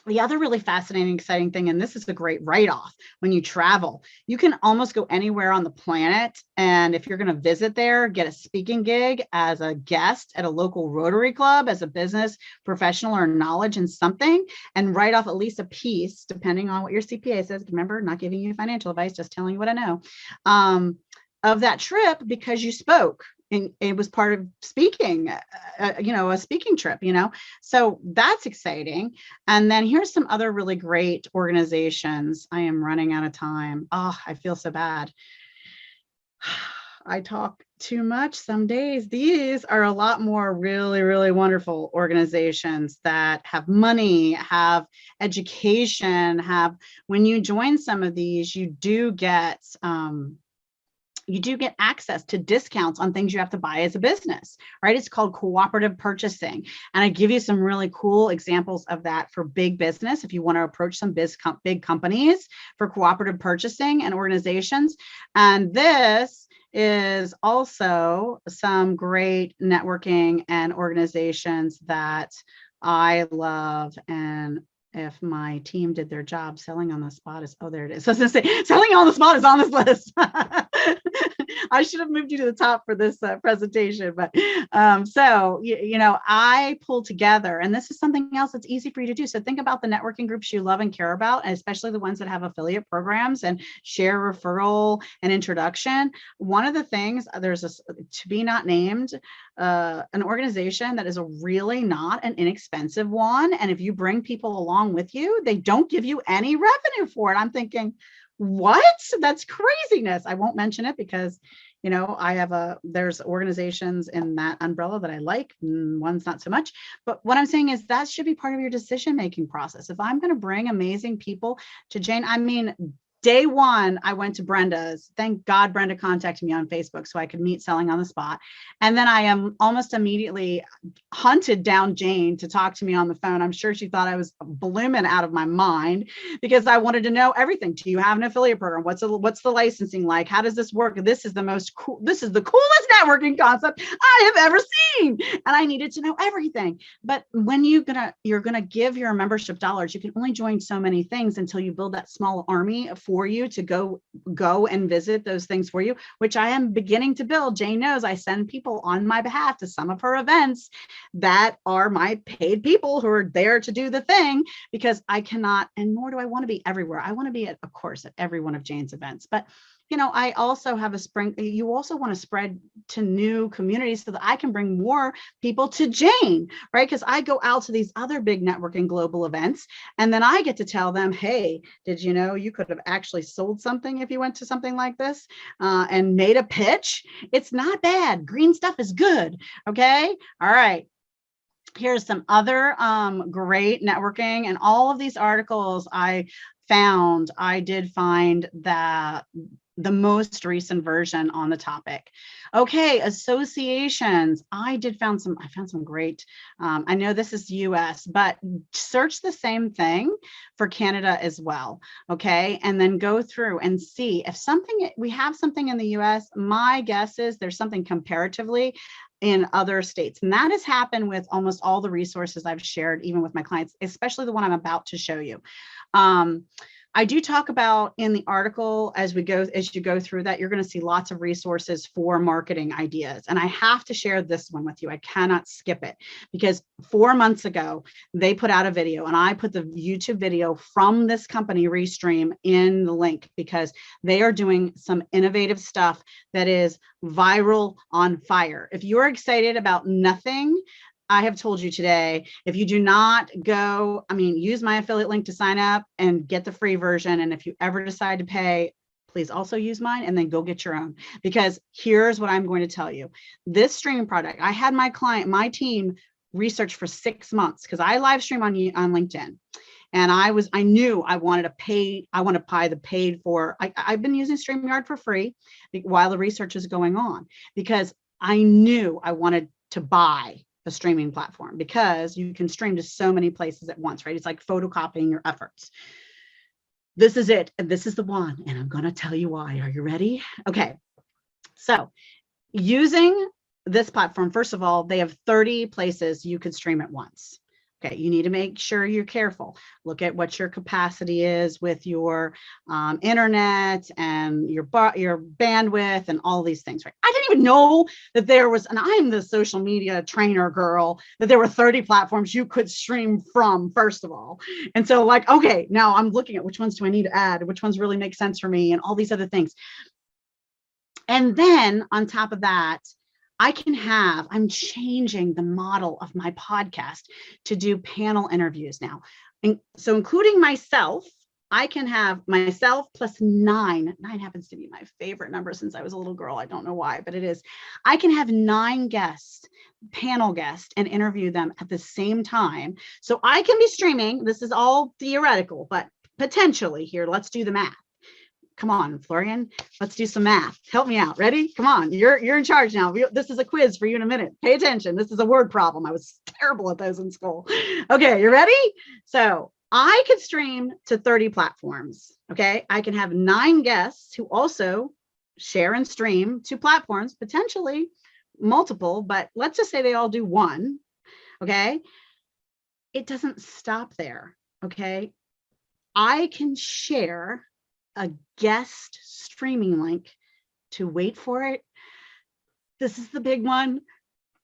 the other really fascinating, exciting thing, and this is a great write-off when you travel, you can almost go anywhere on the planet. And if you're going to visit there, get a speaking gig as a guest at a local Rotary Club, as a business professional or knowledge in something, and write off at least a piece, depending on what your CPA says. Remember, not giving you financial advice, just telling you what I know, of that trip because you spoke. And it was part of speaking, a speaking trip, So that's exciting. And then here's some other really great organizations. I am running out of time. Oh, I feel so bad. I talk too much some days. These are a lot more really, really wonderful organizations that have money, have education, when you join some of these, you do get access to discounts on things you have to buy as a business, right? It's called cooperative purchasing. And I give you some really cool examples of that for big business. If you want to approach some big companies for cooperative purchasing and organizations. And this is also some great networking and organizations that I love. And if my team did their job, selling on the spot is, there it is. So I was going to say, selling on the spot is on this list. I should have moved you to the top for this presentation, but I pull together, and this is something else that's easy for you to do. So think about the networking groups you love and care about, and especially the ones that have affiliate programs and share referral and introduction. One of the things, there's a to be not named, an organization that is a really not an inexpensive one. And if you bring people along with you, they don't give you any revenue for it. I'm thinking, what? That's craziness. I won't mention it because, there's organizations in that umbrella that I like, one's not so much. But what I'm saying is that should be part of your decision-making process. If I'm going to bring amazing people to Jane, day one, I went to Brenda's. Thank God Brenda contacted me on Facebook so I could meet selling on the spot. And then I am almost immediately hunted down Jane to talk to me on the phone. I'm sure she thought I was blooming out of my mind because I wanted to know everything. Do you have an affiliate program? What's the licensing like? How does this work? This is the coolest networking concept I have ever seen. And I needed to know everything. But when you're gonna give your membership dollars, you can only join so many things until you build that small army for you to go and visit those things for you, which I am beginning to build. Jane knows I send people on my behalf to some of her events that are my paid people who are there to do the thing, because I cannot, and nor do I want to be everywhere. I want to be at every one of Jane's events. But I also have you also want to spread to new communities so that I can bring more people to Jane, right? Because I go out to these other big networking global events, and then I get to tell them, hey, did you know you could have actually sold something if you went to something like this and made a pitch? It's not bad. Green stuff is good. Okay. All right. Here's some other great networking, and all of these articles I did find that the most recent version on the topic. Okay, associations. I found some great, I know this is US, but search the same thing for Canada as well. Okay, and then go through and see if we have something in the US. My guess is there's something comparatively in other states. And that has happened with almost all the resources I've shared, even with my clients, especially the one I'm about to show you. I do talk about in the article as you go through that, you're going to see lots of resources for marketing ideas. And I have to share this one with you. I cannot skip it because 4 months ago, they put out a video and I put the YouTube video from this company, Restream, in the link because they are doing some innovative stuff that is viral on fire. If you're excited about nothing I have told you today, if you do not go, use my affiliate link to sign up and get the free version. And if you ever decide to pay, please also use mine and then go get your own. Because here's what I'm going to tell you. This streaming product, I had my team research for 6 months because I live stream on LinkedIn. And I knew I wanted to buy the paid for, I've been using StreamYard for free while the research is going on because I knew I wanted to buy a streaming platform because you can stream to so many places at once, right? It's like photocopying your efforts. This is it. And this is the one. And I'm going to tell you why. Are you ready? Okay. So using this platform, first of all, they have 30 places you could stream at once. Okay, you need to make sure you're careful. Look at what your capacity is with your internet and your bandwidth and all these things, right? I didn't even know that there was, and I'm the social media trainer girl, that there were 30 platforms you could stream from, first of all. And so like, okay, now I'm looking at which ones do I need to add, which ones really make sense for me and all these other things. And then on top of that, I'm changing the model of my podcast to do panel interviews now. And so including myself, I can have myself plus 9. 9 happens to be my favorite number since I was a little girl. I don't know why, but it is. I can have 9 guests, panel guests, and interview them at the same time. So I can be streaming. This is all theoretical, but potentially here, let's do the math. Come on, Florian, let's do some math. Help me out. Ready? Come on, you're in charge now. This is a quiz for you in a minute. Pay attention. This is a word problem. I was terrible at those in school. Okay, you ready? So I could stream to 30 platforms. Okay, I can have 9 guests who also share and stream to platforms, potentially multiple, but let's just say they all do one. Okay, it doesn't stop there. Okay, I can share a guest streaming link to, wait for it, this is the big one,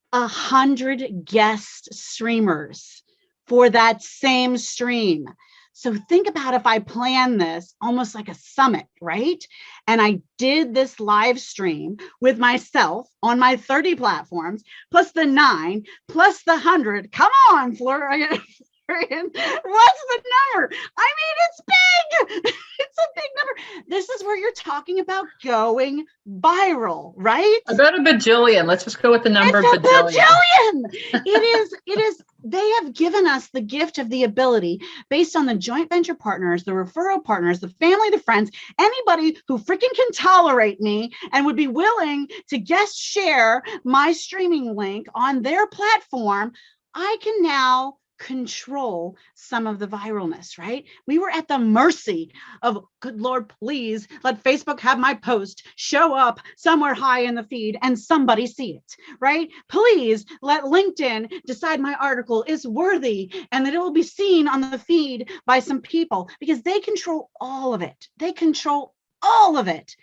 100 guest streamers for that same stream. So think about if I plan this almost like a summit, right? And I did this live stream with myself on my 30 platforms, plus the 9, plus the 100. Come on, Florian. What's the number? It's big. It's a big number. This is where you're talking about going viral, right? About a bajillion. Let's just go with the number bajillion. It is. They have given us the gift of the ability based on the joint venture partners, the referral partners, the family, the friends, anybody who freaking can tolerate me and would be willing to guest share my streaming link on their platform. I can now control some of the viralness, right? We were at the mercy of, good Lord, please let Facebook have my post show up somewhere high in the feed and somebody see it, right? Please let LinkedIn decide my article is worthy and that it will be seen on the feed by some people because they control all of it. They control all of it.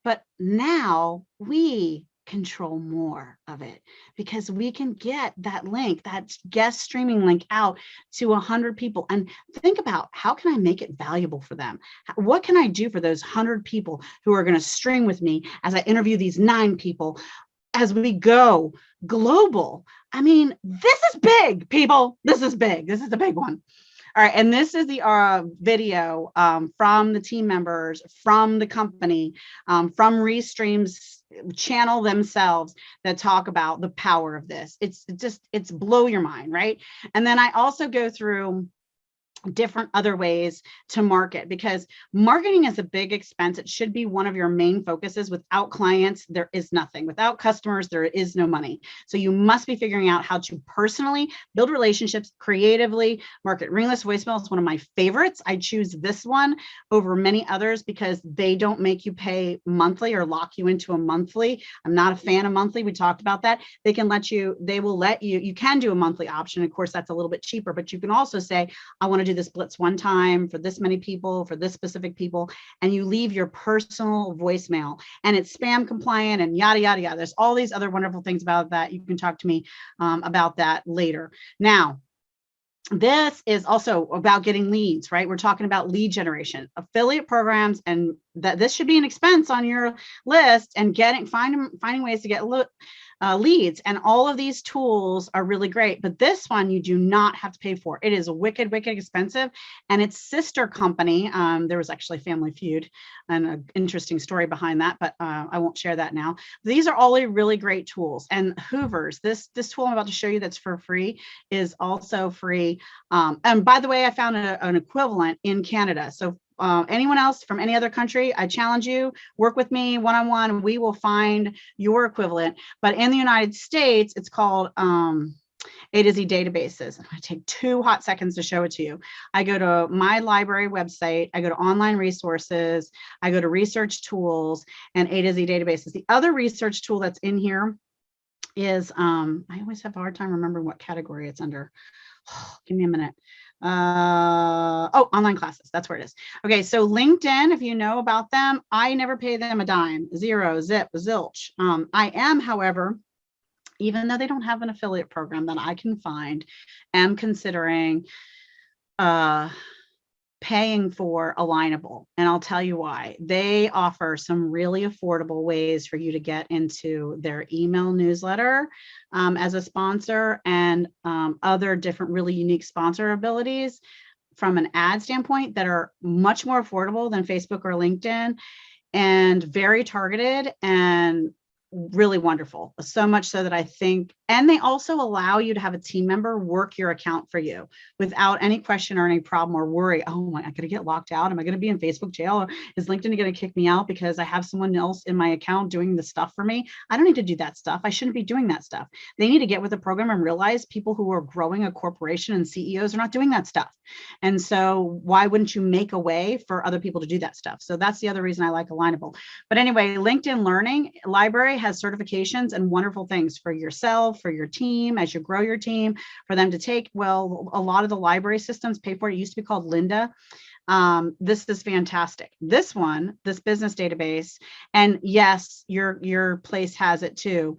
But now we control more of it because we can get that link, that guest streaming link out to 100 people. And think about, how can I make it valuable for them? What can I do for those 100 people who are going to stream with me as I interview these 9 people as we go global? This is big, people. This is big. This is the big one. All right, and this is the video from the team members, from the company, from Restream's channel themselves that talk about the power of this. It's blow your mind, right? And then I also go through different other ways to market, because marketing is a big expense. It should be one of your main focuses. Without clients, there is nothing. Without customers, there is no money. So you must be figuring out how to personally build relationships creatively. Market ringless voicemail is one of my favorites. I choose this one over many others because they don't make you pay monthly or lock you into a monthly. I'm not a fan of monthly. We talked about that. They will let you, you can do a monthly option. Of course, that's a little bit cheaper, but you can also say, I want to do this blitz one time for this many people, for this specific people, and you leave your personal voicemail, and it's spam compliant and yada, yada, yada. There's all these other wonderful things about that. You can talk to me about that later. Now, this is also about getting leads, right? We're talking about lead generation, affiliate programs, and that this should be an expense on your list, and finding ways to get leads. And all of these tools are really great, but this one you do not have to pay for. It is wicked, wicked expensive. And its sister company, there was actually Family Feud and an interesting story behind that, but I won't share that now. These are all really great tools. And Hoover's, this tool I'm about to show you that's for free is also free. And by the way, I found an equivalent in Canada. So anyone else from any other country, I challenge you, work with me one-on-one. We will find your equivalent. But in the United States, it's called A to Z databases. I'm going to take 2 hot seconds to show it to you. I go to my library website, I go to online resources, I go to research tools, and A to Z databases. The other research tool that's in here is, I always have a hard time remembering what category it's under. Give me a minute. Online classes. That's where it is. Okay, so LinkedIn, if you know about them, I never pay them a dime, zero, zip, zilch. I am, however, even though they don't have an affiliate program that I can find, am considering paying for Alignable. And I'll tell you why. They offer some really affordable ways for you to get into their email newsletter as a sponsor, and other different really unique sponsor abilities from an ad standpoint that are much more affordable than Facebook or LinkedIn, and very targeted and really wonderful. So much so that I think, and they also allow you to have a team member work your account for you without any question or any problem or worry. Oh my, I'm going to get locked out. Am I going to be in Facebook jail? Or is LinkedIn going to kick me out because I have someone else in my account doing the stuff for me? I don't need to do that stuff. I shouldn't be doing that stuff. They need to get with the program and realize people who are growing a corporation and CEOs are not doing that stuff. And so why wouldn't you make a way for other people to do that stuff? So that's the other reason I like Alignable. But anyway, LinkedIn Learning Library has certifications and wonderful things for yourself, for your team, as you grow your team, for them to take. Well, a lot of the library systems pay for it. It used to be called Linda. This is fantastic. This one, this business database, and yes, your place has it too,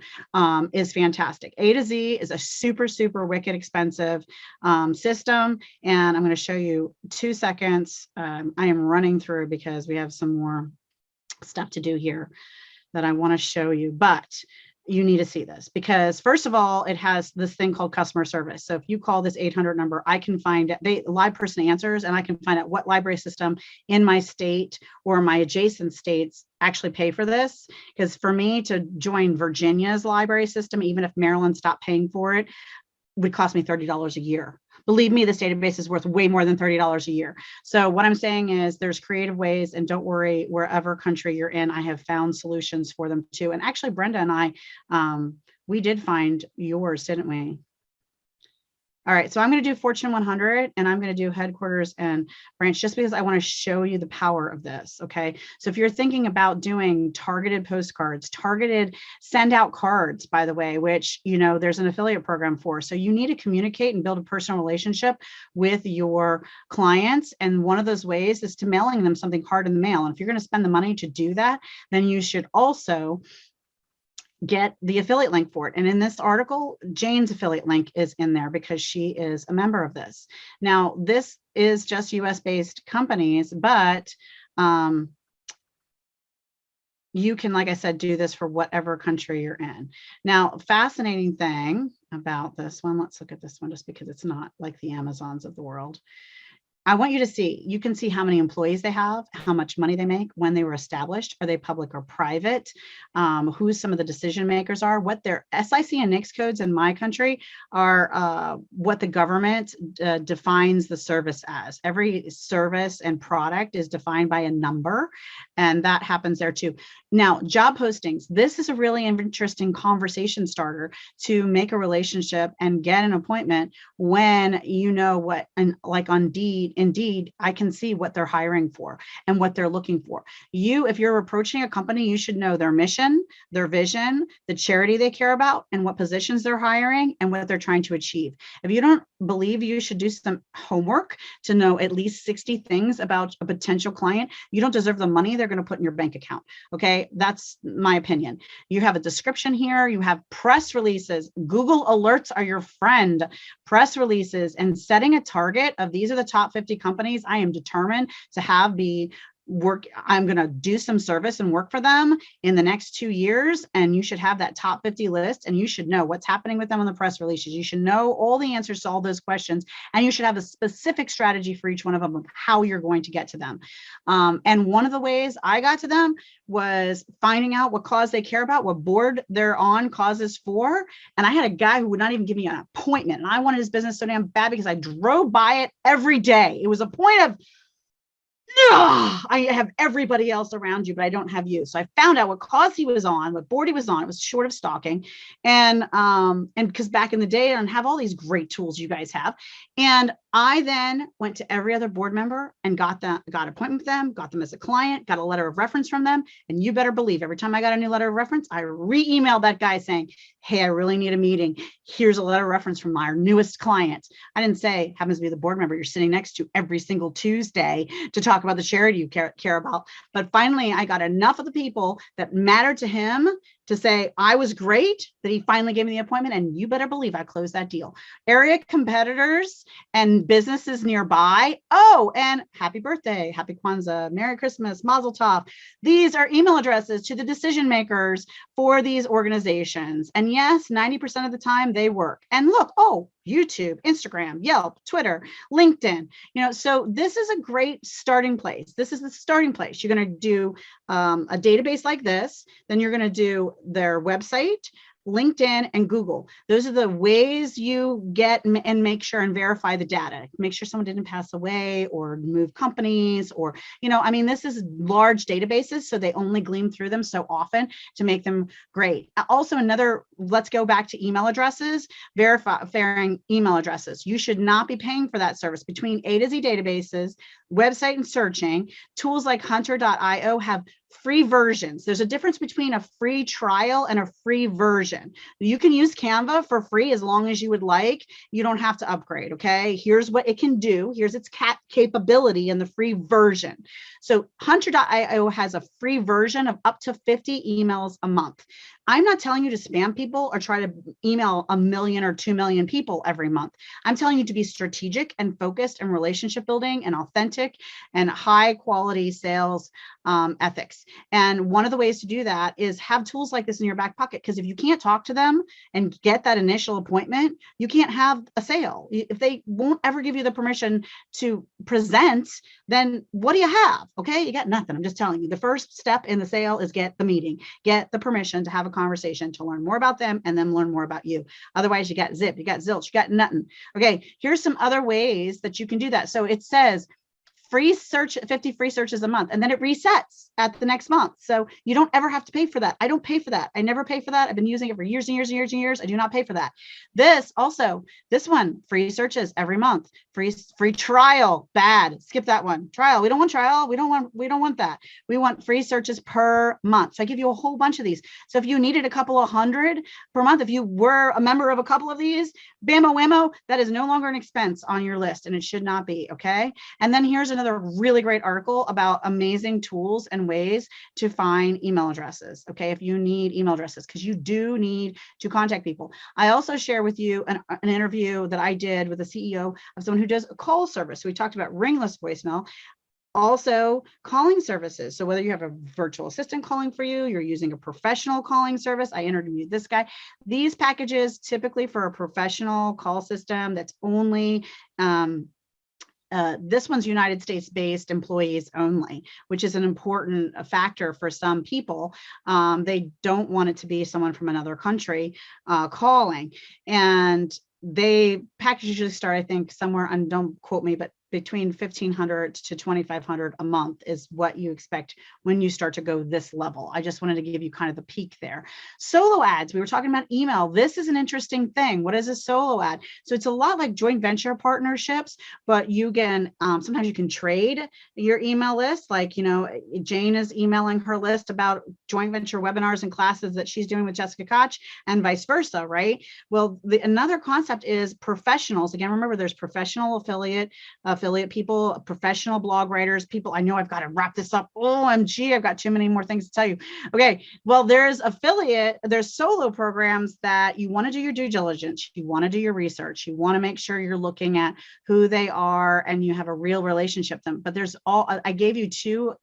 is fantastic. A to Z is a super, super wicked expensive system. And I'm going to show you 2 seconds. I am running through because we have some more stuff to do here that I want to show you, but you need to see this because first of all, it has this thing called customer service. So if you call this 800 number, I can find it. Live person answers, and I can find out what library system in my state or my adjacent states actually pay for this. Because for me to join Virginia's library system, even if Maryland stopped paying for it, would cost me $30 a year. Believe me, this database is worth way more than $30 a year. So what I'm saying is there's creative ways, and don't worry, wherever country you're in, I have found solutions for them too. And actually, Brenda and I, we did find yours, didn't we? All right, so I'm going to do Fortune 100, and I'm going to do headquarters and branch just because I want to show you the power of this, okay? So if you're thinking about doing targeted postcards, targeted send out cards, by the way, which, you know, there's an affiliate program for. So you need to communicate and build a personal relationship with your clients. And one of those ways is to mailing them something hard in the mail. And if you're going to spend the money to do that, then you should also get the affiliate link for it. And in this article, Jane's affiliate link is in there because she is a member of this. Now, this is just US-based companies, but you can, like I said, do this for whatever country you're in. Now, fascinating thing about this one, let's look at this one just because it's not like the Amazons of the world. I want you to see, you can see how many employees they have, how much money they make, when they were established, are they public or private, who some of the decision makers are, what their SIC and NAICS codes in my country are, what the government defines the service as. Every service and product is defined by a number, and that happens there too. Now, job postings. This is a really interesting conversation starter to make a relationship and get an appointment when you know what, and like on Indeed, I can see what they're hiring for and what they're looking for. If you're approaching a company, you should know their mission, their vision, the charity they care about, and what positions they're hiring and what they're trying to achieve. If you don't believe you should do some homework to know at least 60 things about a potential client, you don't deserve the money they're going to put in your bank account. Okay, that's my opinion. You have a description here, you have press releases. Google alerts are your friend. Press releases, and setting a target of these are the top 50 companies I am determined to have be work. I'm going to do some service and work for them in the next 2 years. And you should have that top 50 list, and you should know what's happening with them on the press releases. You should know all the answers to all those questions, and you should have a specific strategy for each one of them of how you're going to get to them. And one of the ways I got to them was finding out what cause they care about, what board they're on causes for. And I had a guy who would not even give me an appointment, and I wanted his business so damn bad because I drove by it every day. It was a point of, I have everybody else around you, but I don't have you. So I found out what cause he was on, what board he was on. It was short of stalking. And because back in the day, I don't have all these great tools you guys have. And I then went to every other board member and got appointment with them, got them as a client, got a letter of reference from them. And you better believe every time I got a new letter of reference, I re-emailed that guy saying, hey, I really need a meeting. Here's a letter of reference from our newest client. I didn't say, happens to be the board member you're sitting next to every single Tuesday to talk about the charity you care about. But finally, I got enough of the people that mattered to him to say I was great, that he finally gave me the appointment, and you better believe I closed that deal. Area competitors and businesses nearby. Oh, and happy birthday, happy Kwanzaa, Merry Christmas, Mazel Tov. These are email addresses to the decision makers for these organizations. And yes, 90% of the time they work. And look, oh, YouTube, Instagram, Yelp, Twitter, LinkedIn, so this is a great starting place. This is the starting place. You're going to do a database like this, then you're going to do their website, LinkedIn, and Google. Those are the ways you get and make sure and verify the data. Make sure someone didn't pass away or move companies or, this is large databases, so they only gleam through them so often to make them great. Also, let's go back to email addresses, verifying email addresses. You should not be paying for that service. Between A to Z databases, website and searching, tools like hunter.io have free versions. There's a difference between a free trial and a free version. You can use Canva for free as long as you would like. You don't have to upgrade, okay? Here's what it can do. Here's its capability in the free version. So hunter.io has a free version of up to 50 emails a month. I'm not telling you to spam people or try to email 1 million or 2 million people every month. I'm telling you to be strategic and focused and relationship building and authentic and high quality sales ethics. And one of the ways to do that is have tools like this in your back pocket, because if you can't talk to them and get that initial appointment, you can't have a sale. If they won't ever give you the permission to present, then what do you have? Okay, you got nothing. I'm just telling you, the first step in the sale is get the meeting, get the permission to have a conversation, to learn more about them and then learn more about you. Otherwise, you got zip, you got zilch, you got nothing. Okay, here's some other ways that you can do that. So it says free search, 50 free searches a month, and then it resets at the next month. So you don't ever have to pay for that. I don't pay for that. I never pay for that. I've been using it for years and years and years and years. I do not pay for that. This one, free searches every month, free trial, bad. Skip that one. Trial. We don't want trial. We don't want that. We want free searches per month. So I give you a whole bunch of these. So if you needed a couple of hundred per month, if you were a member of a couple of these, bammo whammo, that is no longer an expense on your list, and it should not be. Okay. And then here's another really great article about amazing tools and ways to find email addresses. Okay, if you need email addresses, because you do need to contact people. I also share with you an interview that I did with the CEO of someone who does a call service. So we talked about ringless voicemail. Also calling services. So whether you have a virtual assistant calling for you, you're using a professional calling service. I interviewed this guy. These packages typically for a professional call system that's only this one's United States based employees only, which is an important factor for some people. They don't want it to be someone from another country calling. And packages usually start, I think, somewhere, and don't quote me, but between 1,500 to 2,500 a month is what you expect when you start to go this level. I just wanted to give you kind of the peak there. Solo ads, we were talking about email. This is an interesting thing. What is a solo ad? So it's a lot like joint venture partnerships, but you can, sometimes you can trade your email list. Like, Jane is emailing her list about joint venture webinars and classes that she's doing with Jessica Koch, and vice versa, right? Well, another concept is professionals. Again, remember, there's professional affiliate people, professional blog writers, people. I know I've got to wrap this up. OMG, I've got too many more things to tell you. Okay, well, there's solo programs that you want to do your due diligence, you want to do your research, you want to make sure you're looking at who they are and you have a real relationship with them. But I gave you two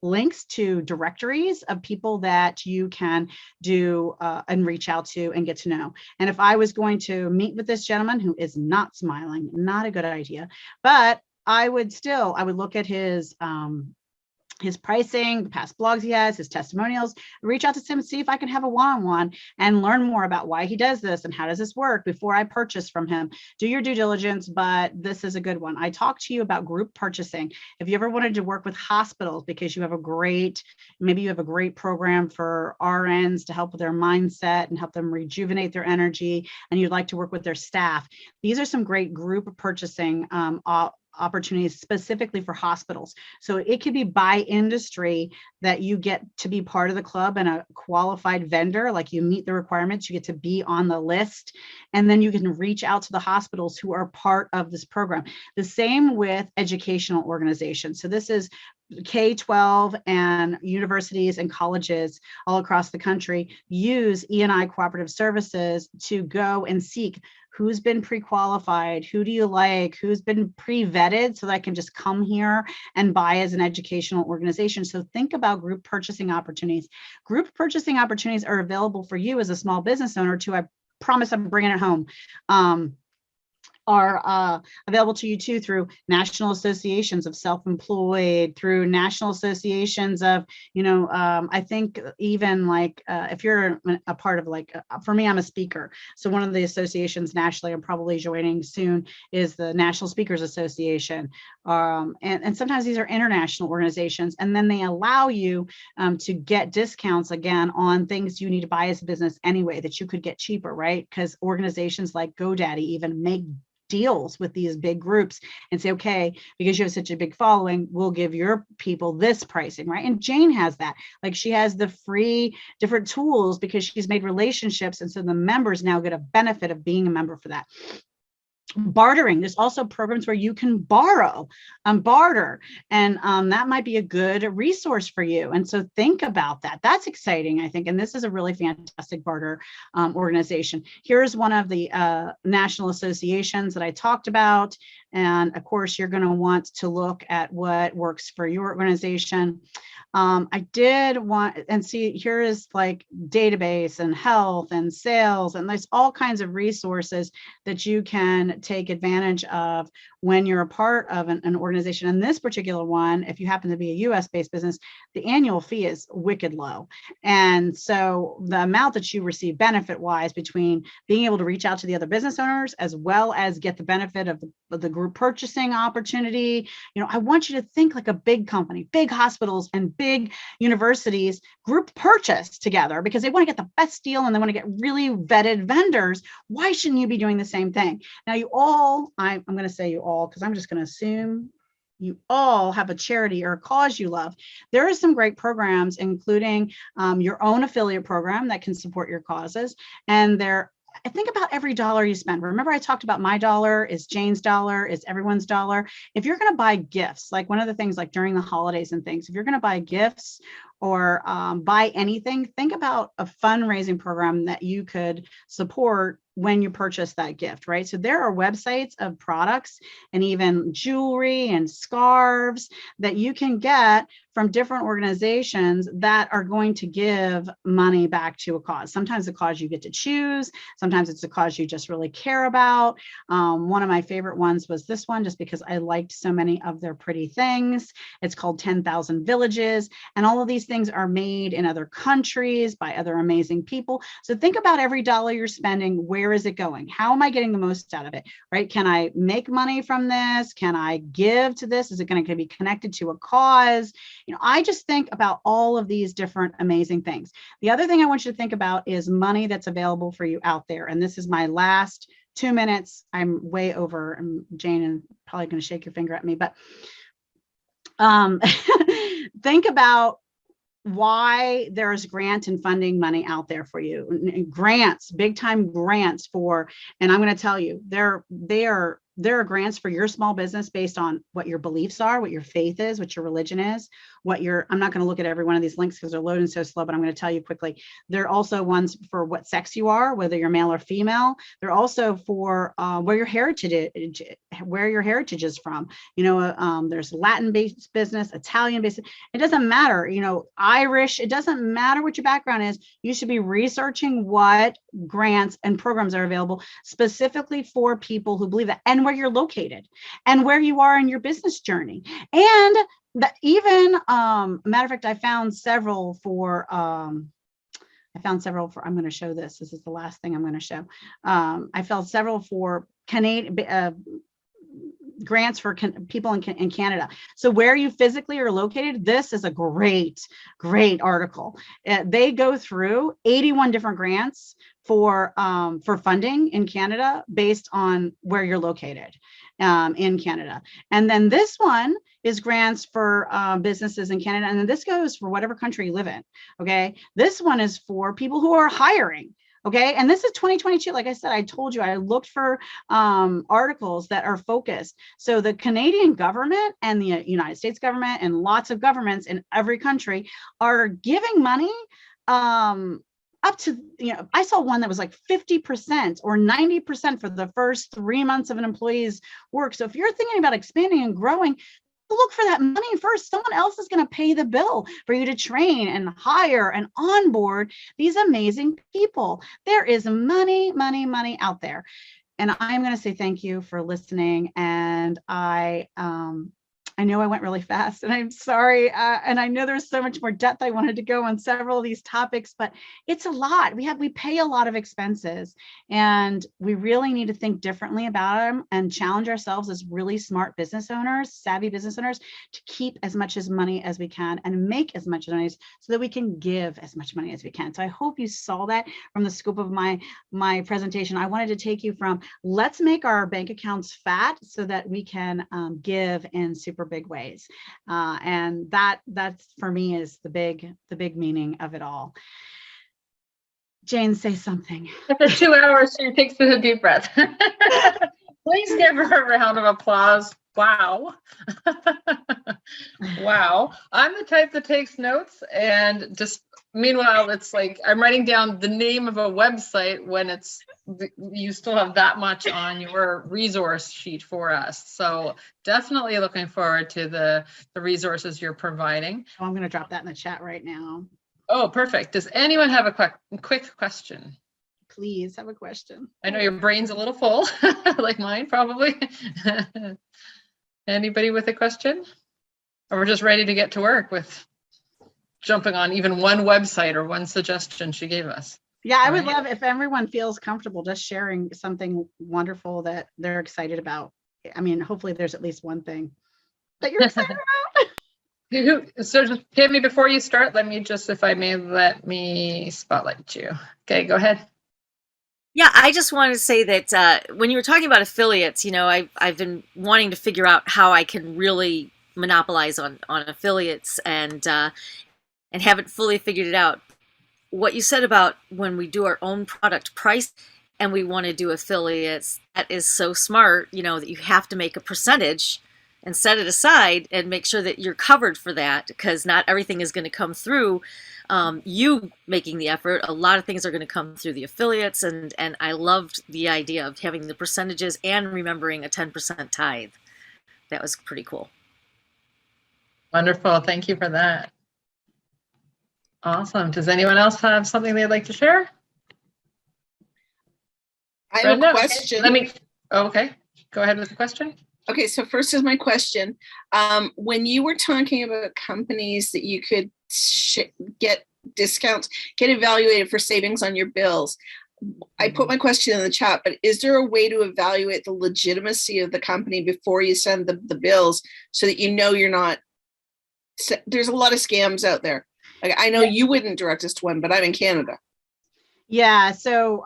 links to directories of people that you can do and reach out to and get to know. And if I was going to meet with this gentleman who is not smiling, not a good idea, but I would look at his pricing, the past blogs he has, his testimonials, reach out to him, see if I can have a one-on-one and learn more about why he does this and how does this work before I purchase from him. Do your due diligence, but this is a good one. I talked to you about group purchasing. If you ever wanted to work with hospitals because maybe you have a great program for RNs to help with their mindset and help them rejuvenate their energy, and you'd like to work with their staff, these are some great group purchasing opportunities specifically for hospitals. So it could be by industry that you get to be part of the club and a qualified vendor, like you meet the requirements, you get to be on the list, and then you can reach out to the hospitals who are part of this program. The same with educational organizations. So this is K-12 and universities and colleges all across the country use E&I cooperative services to go and seek who's been pre-qualified, who do you like, who's been pre-vetted so that I can just come here and buy as an educational organization. So think about group purchasing opportunities. Group purchasing opportunities are available for you as a small business owner too. I promise I'm bringing it home. Are available to you too through national associations of self-employed, through national associations of, I think even like if you're a part of for me, I'm a speaker. So one of the associations nationally I'm probably joining soon is the National Speakers Association. And sometimes these are international organizations, and then they allow you to get discounts again on things you need to buy as a business anyway that you could get cheaper, right? Because organizations like GoDaddy even make deals with these big groups and say, okay, because you have such a big following, we'll give your people this pricing, right? And Jane has that. Like, she has the free different tools because she's made relationships, and so the members now get a benefit of being a member for that. Bartering, there's also programs where you can barter, and that might be a good resource for you. And so think about that. That's exciting, I think. And this is a really fantastic barter organization. Here's one of the national associations that I talked about. And of course, you're going to want to look at what works for your organization. I did want, and see, here is like database and health and sales, and there's all kinds of resources that you can take advantage of when you're a part of an organization. And this particular one, if you happen to be a US based business, the annual fee is wicked low. And so the amount that you receive benefit wise between being able to reach out to the other business owners, as well as get the benefit of the group purchasing opportunity. I want you to think like a big company, big hospitals and big universities group purchase together because they want to get the best deal and they want to get really vetted vendors. Why shouldn't you be doing the same thing? Now, you all, I'm going to say you all, because I'm just going to assume you all have a charity or a cause you love. There are some great programs, including your own affiliate program that can support your causes. And I think about every dollar you spend. Remember, I talked about my dollar is Jane's dollar, is everyone's dollar. If you're going to buy gifts, like one of the things like during the holidays and things, if you're going to buy gifts or buy anything, think about a fundraising program that you could support when you purchase that gift, right? So there are websites of products and even jewelry and scarves that you can get from different organizations that are going to give money back to a cause. Sometimes a cause you get to choose. Sometimes it's a cause you just really care about. One of my favorite ones was this one, just because I liked so many of their pretty things. It's called 10,000 Villages. And all of these things are made in other countries by other amazing people. So think about every dollar you're spending. Where is it going? How am I getting the most out of it, right? Can I make money from this? Can I give to this? Is it going to be connected to a cause? I just think about all of these different amazing things. The other thing I want you to think about is money that's available for you out there. And this is my last 2 minutes. I'm way over, and Jane is probably going to shake your finger at me, but think about why there's grant and funding money out there for you. Grants, big time grants for, and I'm going to tell you, there are grants for your small business based on what your beliefs are, what your faith is, what your religion is, I'm not going to look at every one of these links because they're loading so slow, but I'm going to tell you quickly. There are also ones for what sex you are, whether you're male or female. They're also for where your heritage is from. There's Latin-based business, Italian-based. It doesn't matter, Irish. It doesn't matter what your background is. You should be researching what grants and programs are available specifically for people who believe that, and where you're located and where you are in your business journey. And matter of fact, I found several for, I'm going to show this. This is the last thing I'm going to show. I found several for Canadian grants for people in Canada. So where you physically are located, this is a great article. They go through 81 different grants for funding in Canada based on where you're located in Canada. And then this one is grants for businesses in Canada. And then this goes for whatever country you live in. Okay. This one is for people who are hiring. Okay. And this is 2022. Like I said, I told you, I looked for articles that are focused. So the Canadian government and the United States government and lots of governments in every country are giving money up to, I saw one that was like 50% or 90% for the first 3 months of an employee's work. So if you're thinking about expanding and growing, look for that money first. Someone else is going to pay the bill for you to train and hire and onboard these amazing people. There is money out there. And I'm going to say thank you for listening. And I know I went really fast, and I'm sorry. And I know there's so much more depth I wanted to go on several of these topics, but it's a lot. We pay a lot of expenses, and we really need to think differently about them and challenge ourselves as really smart business owners, savvy business owners, to keep as much as money as we can and make as much money so that we can give as much money as we can. So I hope you saw that from the scope of my presentation. I wanted to take you from let's make our bank accounts fat so that we can give in super big ways, and that's for me is the big meaning of it all. Jane, say something. After 2 hours, she takes a deep breath. Please give her a round of applause. Wow. Wow. I'm the type that takes notes, and just meanwhile, it's like I'm writing down the name of a website when you still have that much on your resource sheet for us. So definitely looking forward to the resources you're providing. I'm going to drop that in the chat right now. Oh, perfect. Does anyone have a quick question? Please have a question. I know your brain's a little full, like mine probably. Anybody with a question? Or we're just ready to get to work with jumping on even one website or one suggestion she gave us. Yeah, I would love if everyone feels comfortable just sharing something wonderful that they're excited about. I mean, hopefully there's at least one thing that you're excited about. So just Tammy, before you start, let me spotlight you. Okay, go ahead. Yeah, I just wanted to say that when you were talking about affiliates, I've been wanting to figure out how I can really monopolize on affiliates and haven't fully figured it out. What you said about when we do our own product price and we want to do affiliates, that is so smart, that you have to make a percentage and set it aside and make sure that you're covered for that, because not everything is going to come through you making the effort. A lot of things are going to come through the affiliates, and I loved the idea of having the percentages and remembering a 10% tithe. That was pretty cool. Wonderful. Thank you for that. Awesome. Does anyone else have something they'd like to share? I have Brenda? a question. Okay. Go ahead with the question. Okay, so first is my question. When you were talking about companies that you could get discounts, get evaluated for savings on your bills, I put my question in the chat, but is there a way to evaluate the legitimacy of the company before you send the bills so that you know you're not, there's a lot of scams out there. Like, I know you wouldn't direct us to one, but I'm in Canada. Yeah, so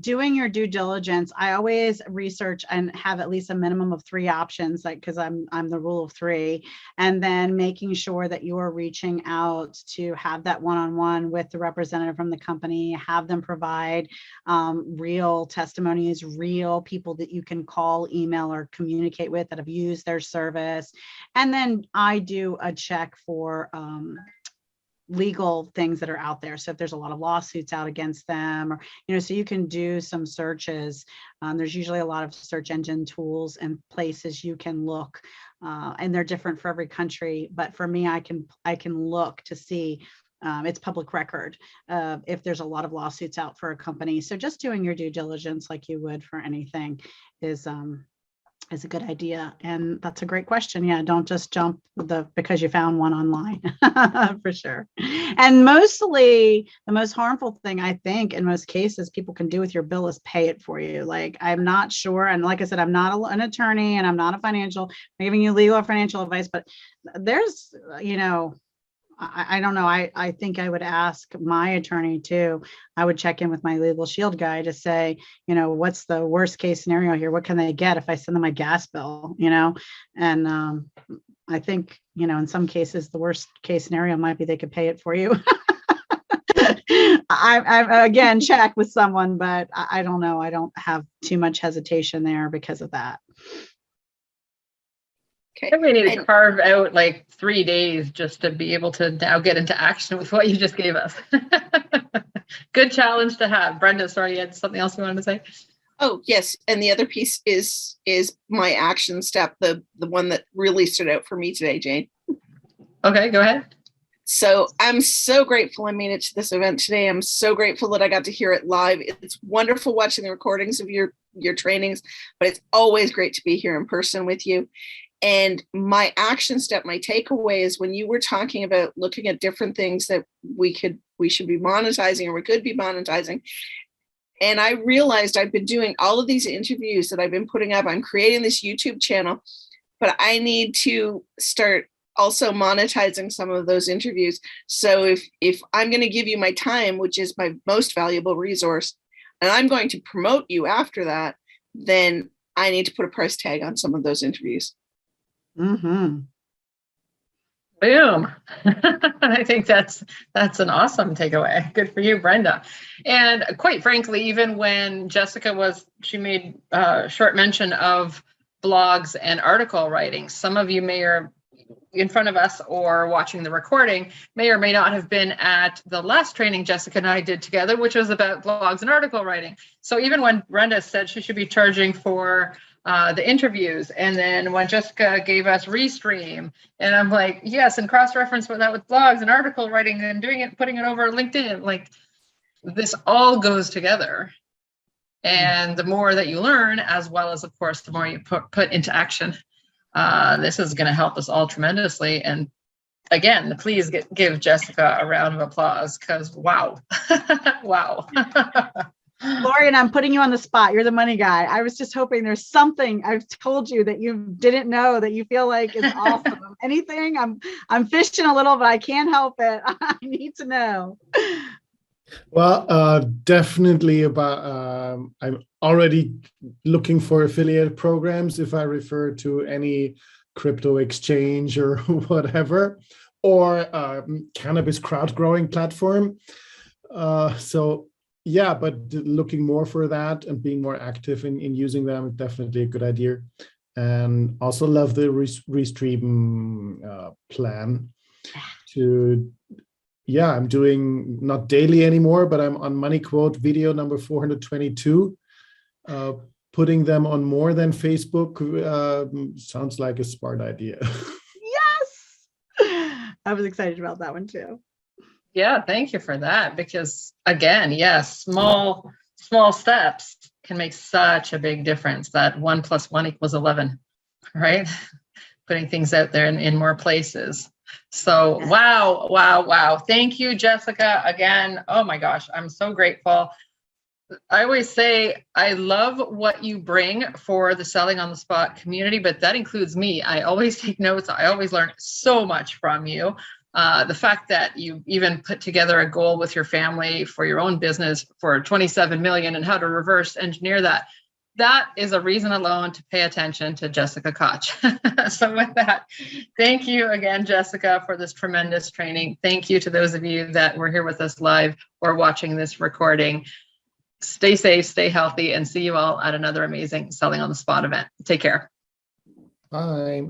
doing your due diligence, I always research and have at least a minimum of 3 options, like, because I'm the rule of 3, and then making sure that you are reaching out to have that one-on-one with the representative from the company, have them provide real testimonies, real people that you can call, email, or communicate with that have used their service. And then I do a check for legal things that are out there. So if there's a lot of lawsuits out against them, or, so you can do some searches. There's usually a lot of search engine tools and places you can look, and they're different for every country. But for me, I can look to see it's public record if there's a lot of lawsuits out for a company. So just doing your due diligence like you would for anything is a good idea. And that's a great question. Yeah, don't just jump because you found one online. For sure. And mostly the most harmful thing, I think, in most cases people can do with your bill is pay it for you. Like, I'm not sure, and like I said, I'm not an attorney and I'm not a financial, I'm giving you legal or financial advice, but there's, I don't know. I think I would ask my attorney too. I would check in with my legal shield guy to say, what's the worst case scenario here? What can they get if I send them my gas bill, And I think, in some cases, the worst case scenario might be they could pay it for you. I again, check with someone, but I don't know. I don't have too much hesitation there because of that. Okay. I think we need to carve out like 3 days just to be able to now get into action with what you just gave us. Good challenge to have. Brenda, sorry, you had something else you wanted to say? Oh, yes. And the other piece is my action step, the one that really stood out for me today, Jane. Okay, go ahead. So I'm so grateful I made it to this event today. I'm so grateful that I got to hear it live. It's wonderful watching the recordings of your trainings, but it's always great to be here in person with you. And my action step, my takeaway is when you were talking about looking at different things that we should be monetizing or we could be monetizing. And I realized I've been doing all of these interviews that I've been putting up. I'm creating this YouTube channel, but I need to start also monetizing some of those interviews. So if I'm going to give you my time, which is my most valuable resource, and I'm going to promote you after that, then I need to put a price tag on some of those interviews. Mm-hmm. Boom. I think that's an awesome takeaway. Good for you, Brenda. And quite frankly, even when Jessica she made short mention of blogs and article writing. Some of you may or in front of us or watching the recording may or may not have been at the last training Jessica and I did together, which was about blogs and article writing. So even when Brenda said she should be charging for the interviews, and then when Jessica gave us Restream, and I'm like, yes, and cross-reference with that with blogs and article writing and doing it, putting it over LinkedIn, like this all goes together. And the more that you learn, as well as, of course, the more you put into action, this is going to help us all tremendously. And again, please give Jessica a round of applause, because wow. Wow. Lori, and I'm putting you on the spot. You're the money guy. I was just hoping there's something I've told you that you didn't know that you feel like is awesome. Anything? I'm fishing a little, but I can't help it. I need to know. Well, definitely about, I'm already looking for affiliate programs if I refer to any crypto exchange or whatever, or cannabis crowd growing platform. So yeah, but looking more for that and being more active in using them is definitely a good idea. and also love the Restream plan to, yeah, I'm doing not daily anymore, but I'm on Money Quote video number 422. Putting them on more than Facebook sounds like a smart idea. Yes. I was excited about that one too. Yeah, thank you for that. Because again, yes, small steps can make such a big difference. That 1 + 1 = 11, right? Putting things out there in more places. So wow. Thank you, Jessica. Again, oh my gosh, I'm so grateful. I always say I love what you bring for the Selling on the Spot community, but that includes me. I always take notes. I always learn so much from you. The fact that you even put together a goal with your family for your own business for 27 million and how to reverse engineer that. That is a reason alone to pay attention to Jessica Koch. So with that, thank you again, Jessica, for this tremendous training. Thank you to those of you that were here with us live or watching this recording. Stay safe, stay healthy, and see you all at another amazing Selling on the Spot event. Take care. Bye.